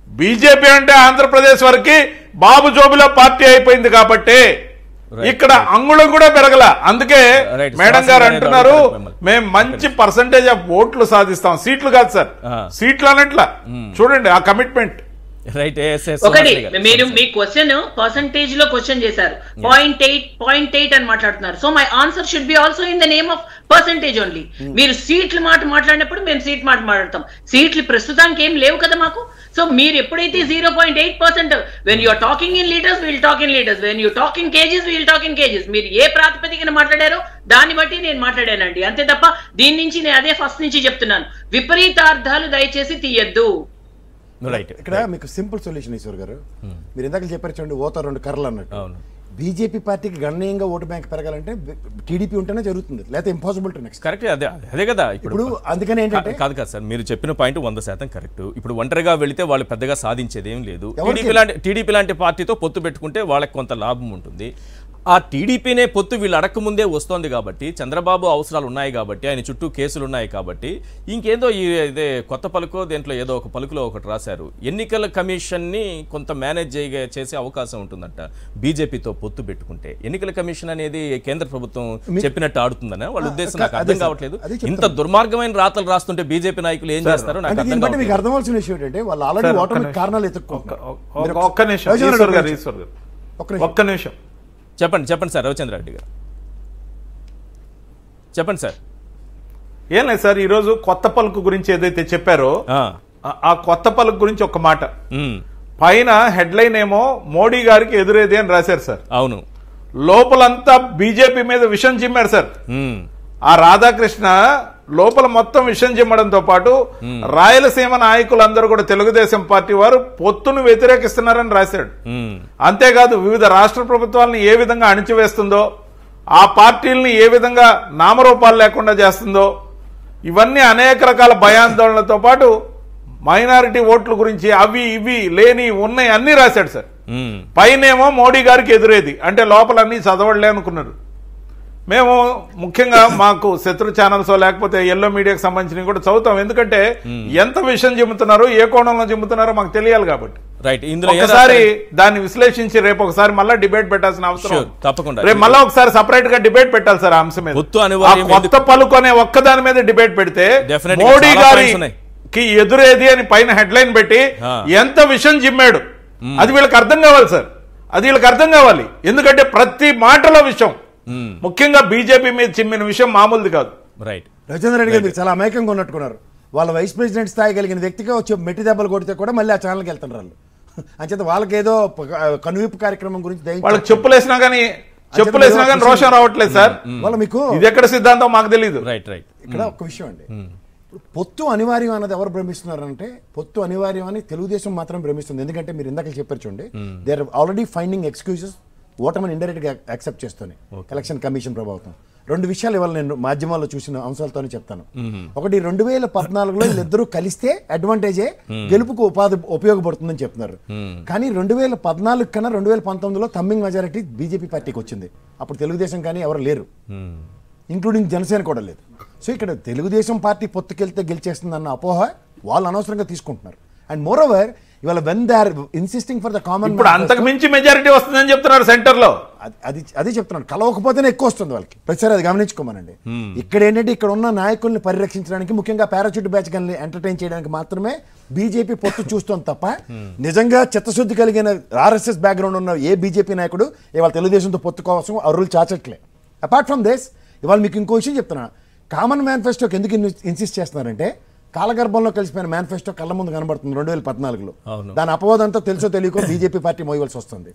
బీజేపీ అంటే ఆంధ్రప్రదేశ్ వరకు బాబు జోబిలో పార్టీ అయిపోయింది కాబట్టి ఇక్కడ అంగుళం కూడా పెరగల. అందుకే మేడం గారు అంటున్నారు మేము మంచి పర్సంటేజ్ ఆఫ్ ఓట్లు సాధిస్తాం, సీట్లు కాదు సార్, సీట్లు అన్నట్ల. చూడండి ఆ కమిట్మెంట్. ఒకటి, మీరు మీ క్వశ్చన్ పర్సంటేజ్ లో క్వశ్చన్ చేశారు, 0.8 అని మాట్లాడుతున్నారు. So my answer should be also in the name of percentage only. మీరు సీట్ల మాట మాట్లాడినప్పుడు మేము సీట్ మాట మాట్లాడతాం, సీట్లు ప్రస్తుతానికి ఏం లేవు కదా మాకు. సో మీరు ఎప్పుడైతే 0.8%, when you're talking in litres will talk in litres, when you talking kgs will talking kgs. మీరు ఏ ప్రాతిపదికన మాట్లాడారో దాన్ని బట్టి నేను మాట్లాడానండి, అంతే తప్ప దీని నుంచి నేను అదే ఫస్ట్ నుంచి చెప్తున్నాను, విపరీతార్థాలు దయచేసి తీయద్దు. ఇక్కడ మీకు సింపుల్ సొల్యూషన్ ఈశ్వర్ గారు, మీరు ఇందాక చెప్పారు చూడండి, ఓత 2 కర్రలు అన్నట్టు. బీజేపీ పార్టీకి గణనీయంగా ఓటు బ్యాంక్ పెరగాలంటే టీడీపీ ఉంటేనే జరుగుతుంది, లేకపోతే ఇంపాసిబుల్ టు నెక్స్ట్. కరెక్ట్, అదే కదా ఇప్పుడు. అందుకని ఏంటంటే కాదు సార్, మీరు చెప్పిన పాయింట్ 100% కరెక్ట్. ఇప్పుడు ఒంటరిగా వెళితే వాళ్ళు పెద్దగా సాధించేది ఏం లేదు. టీడీపీ లాంటి పార్టీతో పొత్తు పెట్టుకుంటే వాళ్ళకి కొంత లాభం ఉంటుంది. ఆ టీడీపీనే పొత్తు వీళ్ళు అడగకముందే వస్తోంది కాబట్టి, చంద్రబాబు అవసరాలు ఉన్నాయి కాబట్టి, ఆయన చుట్టూ కేసులు ఉన్నాయి కాబట్టి, ఇంకేదో ఇదే కొత్త పలుకో దేంట్లో ఏదో ఒక పలుకులో ఒకటి రాశారు, ఎన్నికల కమిషన్ని కొంత మేనేజ్ చేసే అవకాశం ఉంటుందంట బీజేపీతో పొత్తు పెట్టుకుంటే. ఎన్నికల కమిషన్ అనేది కేంద్ర ప్రభుత్వం చెప్పినట్టు ఆడుతుందనే వాళ్ళ ఉద్దేశం నాకు అర్థం కావట్లేదు. ఇంత దుర్మార్గమైన రాతలు రాస్తుంటే బీజేపీ నాయకులు ఏం చేస్తారో నాకు అర్థం కావట్లేదు. మీకు అర్థమవలసిన విషయం ఏంటంటే వాళ్ళు ఆల్రెడీ ఓటమి కారణాలు ఒక్క నిమిషం చెప్పండి సార్ రవిచంద్ర రెడ్డి గారు, చెప్పండి సార్. ఏం లేదు సార్, ఈరోజు కొత్త పలుకు గురించి ఏదైతే చెప్పారో ఆ కొత్త పలుకు గురించి ఒక మాట. పైన హెడ్లైన్ ఏమో మోడీ గారికి ఎదురేది అని రాశారు సార్. అవును, లోపలంతా బీజేపీ మీద విషం చిమ్మారు సార్. ఆ రాధాకృష్ణ లోపల మొత్తం విషయం చిమ్మడంతో పాటు రాయలసీమ నాయకులందరూ కూడా తెలుగుదేశం పార్టీ వారు పొత్తును వ్యతిరేకిస్తున్నారని రాశాడు. అంతేకాదు వివిధ రాష్ట్ర ప్రభుత్వాలను ఏ విధంగా అణిచివేస్తుందో, ఆ పార్టీలని ఏ విధంగా నామరూపాలు లేకుండా చేస్తుందో, ఇవన్నీ అనేక రకాల భయాందోళనలతో పాటు మైనారిటీ ఓట్ల గురించి అవి ఇవి లేని ఉన్నాయి అన్ని రాశాడు సార్. పైనేమో మోడీ గారికి ఎదురేది, అంటే లోపలన్నీ చదవడలే అనుకున్నారు. మేము ముఖ్యంగా మాకు శత్రు ఛానల్స్ లేకపోతే ఎల్లో మీడియాకి సంబంధించినవి కూడా చదువుతాం, ఎందుకంటే ఎంత విషయం చెబుతున్నారో ఏ కోణంలో చెబుతున్నారో మాకు తెలియాలి కాబట్టి. ఒకసారి దాన్ని విశ్లేషించి రేపు ఒకసారి మళ్ళీ డిబేట్ పెట్టాల్సిన అవసరం తప్పకుండా. రేపు మళ్ళీ ఒకసారి సపరేట్ గా డిబేట్ పెట్టాలి సార్ ఆ అంశం మీద. కొత్త పలుకొనే ఒక్కదాని మీద డిబేట్ పెడితే మోడీ గారికి ఎదురేది అని పైన హెడ్లైన్ పెట్టి ఎంత విషయం జిమ్మాడు అది వీళ్ళకి అర్థం కావాలి సార్, అది వీళ్ళకి అర్థం కావాలి. ఎందుకంటే ప్రతి మాటలో విషయం, ముఖ్యంగా బీజేపీ మీద చిమ్మిన విషయం మామూలుది కాదు. రైట్, రవిచంద్ర రెడ్డి గారు చాలా అమాయకంగా ఉన్నట్టుకున్నారు. వాళ్ళ వైస్ ప్రెసిడెంట్ స్థాయి కలిగిన వ్యక్తిగా వచ్చి మెట్టి దెబ్బలు కొడితే కూడా మళ్ళీ ఆ ఛానల్కి వెళ్తున్నారు వాళ్ళు. అంచేత వాళ్ళకి ఏదో కనువిప్పు కార్యక్రమం గురించి వాళ్ళకి చెప్పులేసినా కానీ రోషం రావట్లేదు సార్. వాళ్ళు మీకు ఇది ఎక్కడ సిద్ధాంతం మాకు తెలియదు. ఇక్కడ ఒక విషయం అండి, పొత్తు అనివార్యం అన్నది ఎవరు భ్రమిస్తున్నారంటే పొత్తు అనివార్యం అని తెలుగుదేశం మాత్రం భ్రమిస్తుంది. ఎందుకంటే మీరు ఇందాక చెప్పారు చూడండి, they are already finding excuses, ఓటమిని ఇండైరెక్ట్ గా యాక్సెప్ట్ చేస్తూనే ఎలక్షన్ కమిషన్ ప్రభావం. రెండు విషయాలు ఇవాళ నేను మాధ్యమాల్లో చూసిన అంశాలతోనే చెప్తాను. ఒకటి, 2014లో వీళ్ళిద్దరూ కలిస్తే అడ్వాంటేజే గెలుపుకు ఉపయోగపడుతుందని చెప్తున్నారు. కానీ 2014 కన్నా 2019లో థమ్మింగ్ మెజారిటీ బీజేపీ పార్టీకి వచ్చింది. అప్పుడు తెలుగుదేశం కానీ ఎవరు లేరు, ఇంక్లూడింగ్ జనసేన కూడా లేదు. సో ఇక్కడ తెలుగుదేశం పార్టీ పొత్తుకెళ్తే గెలిచేస్తుందన్న అపోహ వాళ్ళు అనవసరంగా తీసుకుంటున్నారు. అండ్ మోర్ ఓవర్ ఇవాళ when they are insisting for the common, ఇప్పుడు అంతకు మించి మెజారిటీ వస్తుందని చెప్తున్నారు సెంటర్ లో. అది చెప్తున్నాను, కలవకపోతేనే ఎక్కువ వస్తుంది వాళ్ళకి. ప్రతిసారి అది గమనించుకోమనండి. ఇక్కడ ఏంటంటే ఇక్కడ ఉన్న నాయకుల్ని పరిరక్షించడానికి, ముఖ్యంగా పారాచూట్ బ్యాచ్ గల్ని ఎంటర్టైన్ చేయడానికి మాత్రమే బీజేపీ పొత్తు చూస్తుంది తప్ప నిజంగా చిత్తశుద్ధి కలిగిన ఆర్ఎస్ఎస్ బ్యాక్గ్రౌండ్ ఉన్న ఏ బీజేపీ నాయకుడు ఇవాళ తెలుగుదేశంతో పొత్తు కోసం అరువులు చాచట్లే. అపార్ట్ ఫ్రమ్ దిస్ ఇవాళ మీకు ఇంకో విషయం చెప్తున్నా, కామన్ మేనిఫెస్టోకి ఎందుకు ఇన్సిస్ట్ చేస్తున్నారంటే కాలగర్భంలో కలిసిపోయిన మేనిఫెస్టో కళ్ళ ముందు కనబడుతుంది 2014లో. దాని అపవాదంతా తెలుసో తెలియకో బీజేపీ పార్టీ మోయవలసి వస్తుంది.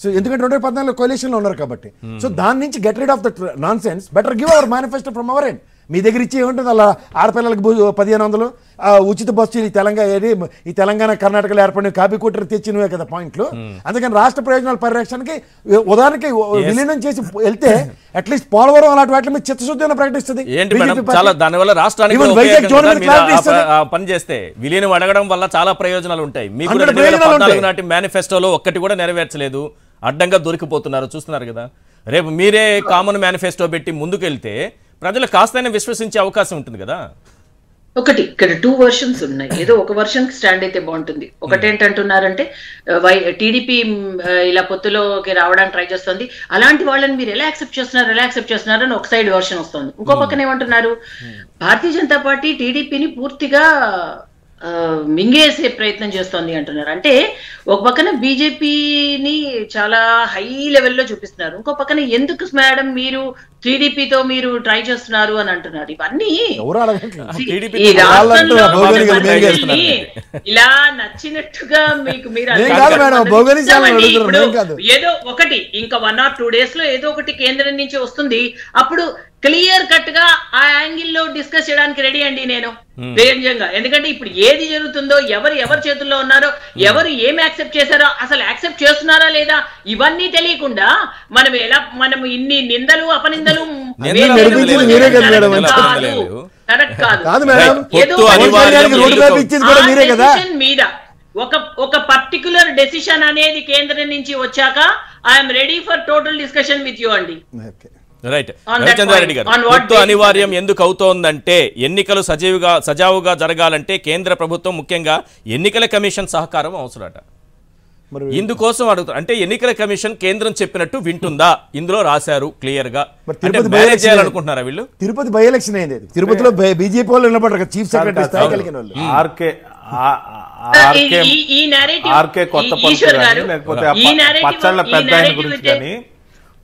సో ఎందుకంటే 2014లో కోalition లో ఉన్నారు కాబట్టి. సో దాని నుంచి get rid of the nonsense, better give our manifesto from our end. మీ దగ్గర ఇచ్చే ఉంటుంది అలా ఆడపిల్లలకు 1500 ఉచిత బస్సు, ఈ తెలంగాణ కర్ణాటకలో ఏర్పడిన కాపీ కుట్ర తెచ్చినవే కదా పాయింట్లు. అందుకని రాష్ట్ర ప్రయోజనాల పరిరక్షణకి ఉదాహరణకి విలీనం చేసి వెళ్తే అట్లీస్ట్ పోలవరం అలాంటి వాటి మీద చిత్తశుద్ధిని ప్రకటిస్తుంది. దానివల్ల రాష్ట్రానికి పని చేస్తే విలీనం అడగడం వల్ల చాలా ప్రయోజనాలు ఉంటాయి. మీకు 2014 నాటి మేనిఫెస్టోలో ఒక్కటి కూడా నెరవేర్చలేదు, అడ్డంగా దొరికిపోతున్నారు, చూస్తున్నారు కదా. రేపు మీరే కామన్ మేనిఫెస్టో పెట్టి ముందుకెళ్తే ప్రజలు కాస్తైనా విశ్వసించే అవకాశం ఉంటుంది కదా. ఒకటి ఇక్కడ 2 వర్షన్స్ ఉన్నాయి. ఏదో ఒక వర్షన్ స్టాండ్ అయితే బాగుంటుంది. ఒకటేంటంటున్నారంటే టీడీపీ ఇలా పొత్తులోకి రావడానికి ట్రై చేస్తుంది, అలాంటి వాళ్ళని మీరు ఎలా యాక్సెప్ట్ చేస్తున్నారు అని ఒక సైడ్ వర్షన్ వస్తుంది. ఇంకో పక్కన ఏమంటున్నారు, భారతీయ జనతా పార్టీ టీడీపీని పూర్తిగా మింగేసే ప్రయత్నం చేస్తోంది అంటున్నారు. అంటే ఒక పక్కన బీజేపీని చాలా హై లెవెల్లో చూపిస్తున్నారు, ఇంకో పక్కన ఎందుకు మేడం మీరు టీడీపీతో మీరు ట్రై చేస్తున్నారు అని అంటున్నారు. ఇవన్నీ ఈ రాష్ట్రంలో ఇలా నచ్చినట్టుగా మీకు మీరు ఏదో ఒకటి ఇంకా 1 or 2 days లో ఏదో ఒకటి కేంద్రం నుంచి వస్తుంది, అప్పుడు క్లియర్ కట్ గా ఆ యాంగిల్ లో డిస్కస్ చేయడానికి రెడీ అండి నేను నిజంగా. ఎందుకంటే ఇప్పుడు ఏది జరుగుతుందో, ఎవరి చేతుల్లో ఉన్నారో, ఎవరు ఏం యాక్సెప్ట్ చేశారో, అసలు యాక్సెప్ట్ చేస్తున్నారా లేదా, ఇవన్నీ తెలియకుండా మనం ఇన్ని నిందలు అపనిందలు మీద ఒక పర్టికులర్ డెసిషన్ అనేది కేంద్రం నుంచి వచ్చాక I'm ready for total discussion with you అండి. రైట్, రవిచంద్రారెడ్డి గారు, పొత్తు అనివార్యం ఎందుకు అవుతోందంటే ఎన్నికలు సజావుగా జరగాలంటే కేంద్ర ప్రభుత్వం ముఖ్యంగా ఎన్నికల కమిషన్ సహకారం అవసరట. ఇందుకోసం అడుగుతారు, అంటే ఎన్నికల కమిషన్ కేంద్రం చెప్పినట్టు వింటుందా? ఇందులో రాశారు క్లియర్ గా. మేనేజ్ చేయాలనుకుంటున్నారా వీళ్ళు? తిరుపతి బై ఎలక్షన్ అయింది, తిరుపతిలో బీజేపీ వాళ్ళు నిలబడ్డారు, చీఫ్ సెక్రటరీ స్థాయి కలిగిన వాళ్ళు. ఆర్కే కొత్తపల్లి కానీ లేకపోతే పచ్చళ్ళ పెద్ద ఆయన గురించి కానీ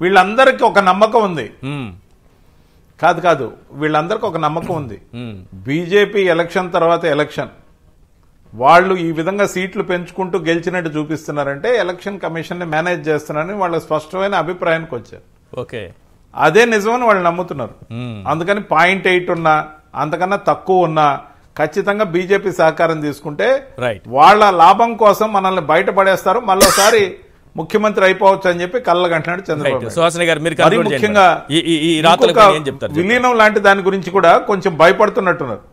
వీళ్ళందరికీ ఒక నమ్మకం ఉంది. కాదు వీళ్ళందరికీ ఒక నమ్మకం ఉంది, బీజేపీ ఎలక్షన్ తర్వాత ఎలక్షన్ వాళ్ళు ఈ విధంగా సీట్లు పెంచుకుంటూ గెలిచినట్టు చూపిస్తున్నారంటే ఎలక్షన్ కమిషన్ ని మేనేజ్ చేస్తున్నారని వాళ్ళ స్పష్టమైన అభిప్రాయానికి వచ్చారు. ఓకే, అదే నిజమని వాళ్ళు నమ్ముతున్నారు. అందుకని 0.8 ఉన్నా అంతకన్నా తక్కువ ఉన్నా ఖచ్చితంగా బీజేపీ సహకారం తీసుకుంటే రైట్ వాళ్ళ లాభం కోసం మనల్ని బయటపడేస్తారు, మళ్ళీసారి ముఖ్యమంత్రి అయిపోవచ్చు అని చెప్పి కళ్ళగంటున్నాడు చంద్రబాబు. సుహాసిని గారు మీరు మరి ముఖ్యంగా విలీనం లాంటి దాని గురించి కూడా కొంచెం భయపడుతున్నట్టున్నారు.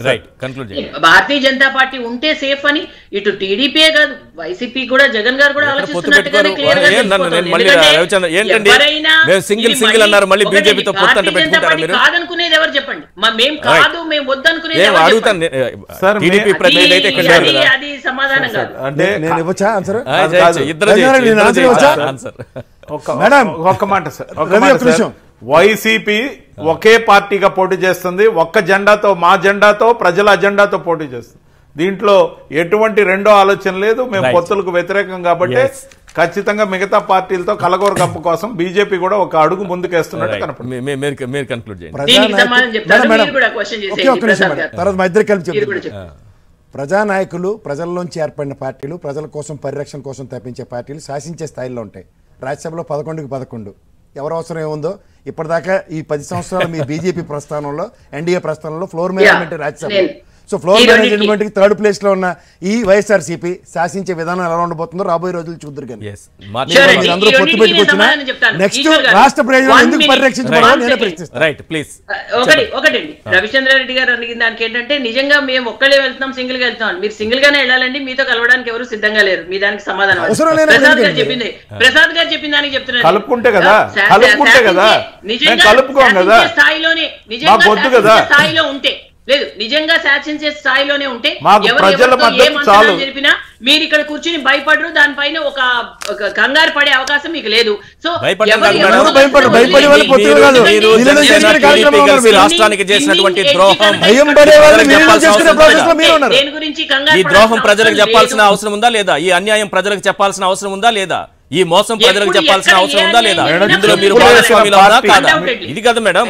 రైట్ కన్క్లూడ్ చేయండి. భారతీయ జనతా పార్టీ ఉంటే సేఫ్ అని ఇటు టీడీపీ కాదు వైసీపీ కూడా జగన్ గారు కూడా ఆలోచిస్తున్నట్టుగానే క్లియర్ గా సింగిల్ అన్నారు, మళ్ళీ బీజేపీతో పొత్తు అంటే పెట్టుకుంటారా మీరు? కాదనుకునేది ఎవరు చెప్పండి? మేము కాదు మేము వద్దనుకునేది అడుగుతాను. అది సమాధానం కాదు. అంటే నేను ఇవ్వచ్చా ఆన్సర్? ఒక్క మాట సార్, వైసీపీ ఒకే పార్టీగా పోటీ చేస్తుంది, ఒక్క జెండాతో, మా జెండాతో, ప్రజల అజెండాతో పోటీ చేస్తుంది. దీంట్లో ఎటువంటి రెండో ఆలోచన లేదు. మేము పొత్తులకు వ్యతిరేకం కాబట్టి ఖచ్చితంగా మిగతా పార్టీలతో కలగోర కప్పు కోసం బీజేపీ కూడా ఒక అడుగు ముందుకేస్తున్నట్టు కనపడుతుంది. ప్రజానాయకులు ప్రజల్లోంచి ఏర్పడిన పార్టీలు, ప్రజల కోసం పరిరక్షణ కోసం తప్పించే పార్టీలు శాసించే స్థాయిలో ఉంటాయి. రాజ్యసభలో 11కి 11 ఎవరు అవసరం ఏముందో ఇప్పటిదాకా ఈ 10 సంవత్సరాలు మీ బీజేపీ ప్రస్థానంలో, ఎన్డీఏ ప్రస్థానంలో floor management Rajya Sabha. So floor management కి 3rd ప్లేస్ లో ఉన్న ఈ వైఎస్ఆర్సీపీ శాసించే విధానం ఎలా ఉండబోతుందో రాబోయే రోజులు చూద్దరు. కానీ అందరూ పొత్తు పెట్టుకొచ్చిన నెక్స్ట్ రాష్ట్ర ప్రయోజనం ఎందుకు పరిరక్షించబడాలో నేనే ప్రశ్నిస్తాను. ఒకటండి, రవిచంద్రారెడ్డి గారు అడిగిన దానికి ఏంటంటే, నిజంగా మేము ఒక్కళ్ళే వెళ్తాం, సింగిల్ గా వెళ్తాం, మీరు సింగిల్ గానే వెళ్ళాలండి, మీతో కలవడానికి ఎవరు సిద్ధంగా లేరు. మీ దానికి సమాధానం ప్రసాద్ గారు చెప్పింది, ప్రసాద్ గారు చెప్పిన దానికి చెప్తున్నారు. కలుపుకుంటే కదా, కలుపుకుంటే కదా, కలుపుకోం కదా, స్థాయిలోనే నిజంగా స్థాయిలో ఉంటే లేదు, నిజంగా శాసించే స్థాయిలోనే ఉంటే ఎవరు జరిపినా మీరు ఇక్కడ కూర్చుని భయపడరు, దానిపైన ఒక కంగారు పడే అవకాశం మీకు లేదు. సో రాష్ట్రానికి చేసినటువంటి దేని గురించి ఈ ద్రోహం ప్రజలకు చెప్పాల్సిన అవసరం ఉందా లేదా? ఈ అన్యాయం ప్రజలకు చెప్పాల్సిన అవసరం ఉందా లేదా? ఈ మోసం ప్రజలకు చెప్పాల్సిన అవసరం ఉందా లేదా? ఇందులో మీరు భాగస్వామిలో ఉన్నా కాదా? ఇది కదా మేడం,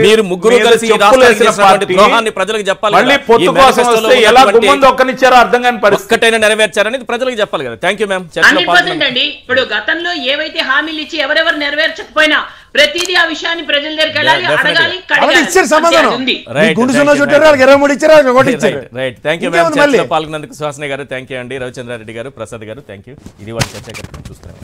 మీరు ముగ్గురు కలిసి ద్రోహాన్ని ప్రజలకు చెప్పాలి. ఒక్కటైనా నెరవేర్చారనేది ప్రజలకు చెప్పాలి కదా. Thank you ma'am. అండి, ఇప్పుడు గతంలో ఏవైతే హామీలు ఇచ్చి ఎవరెవరు నెరవేర్చకపోయినా ప్రతిదీ ఆ విషయాన్ని ప్రజల దగ్గరికి వెళ్ళాలి, అడగాలి. పాల్గొన్నందుకు సుహాసిని గారు థ్యాంక్ యూ అండి, రవిచంద్రారెడ్డి గారు, ప్రసాద్ గారు థ్యాంక్ యూ. ఇది వాళ్ళ చర్చ చూస్తున్నాం.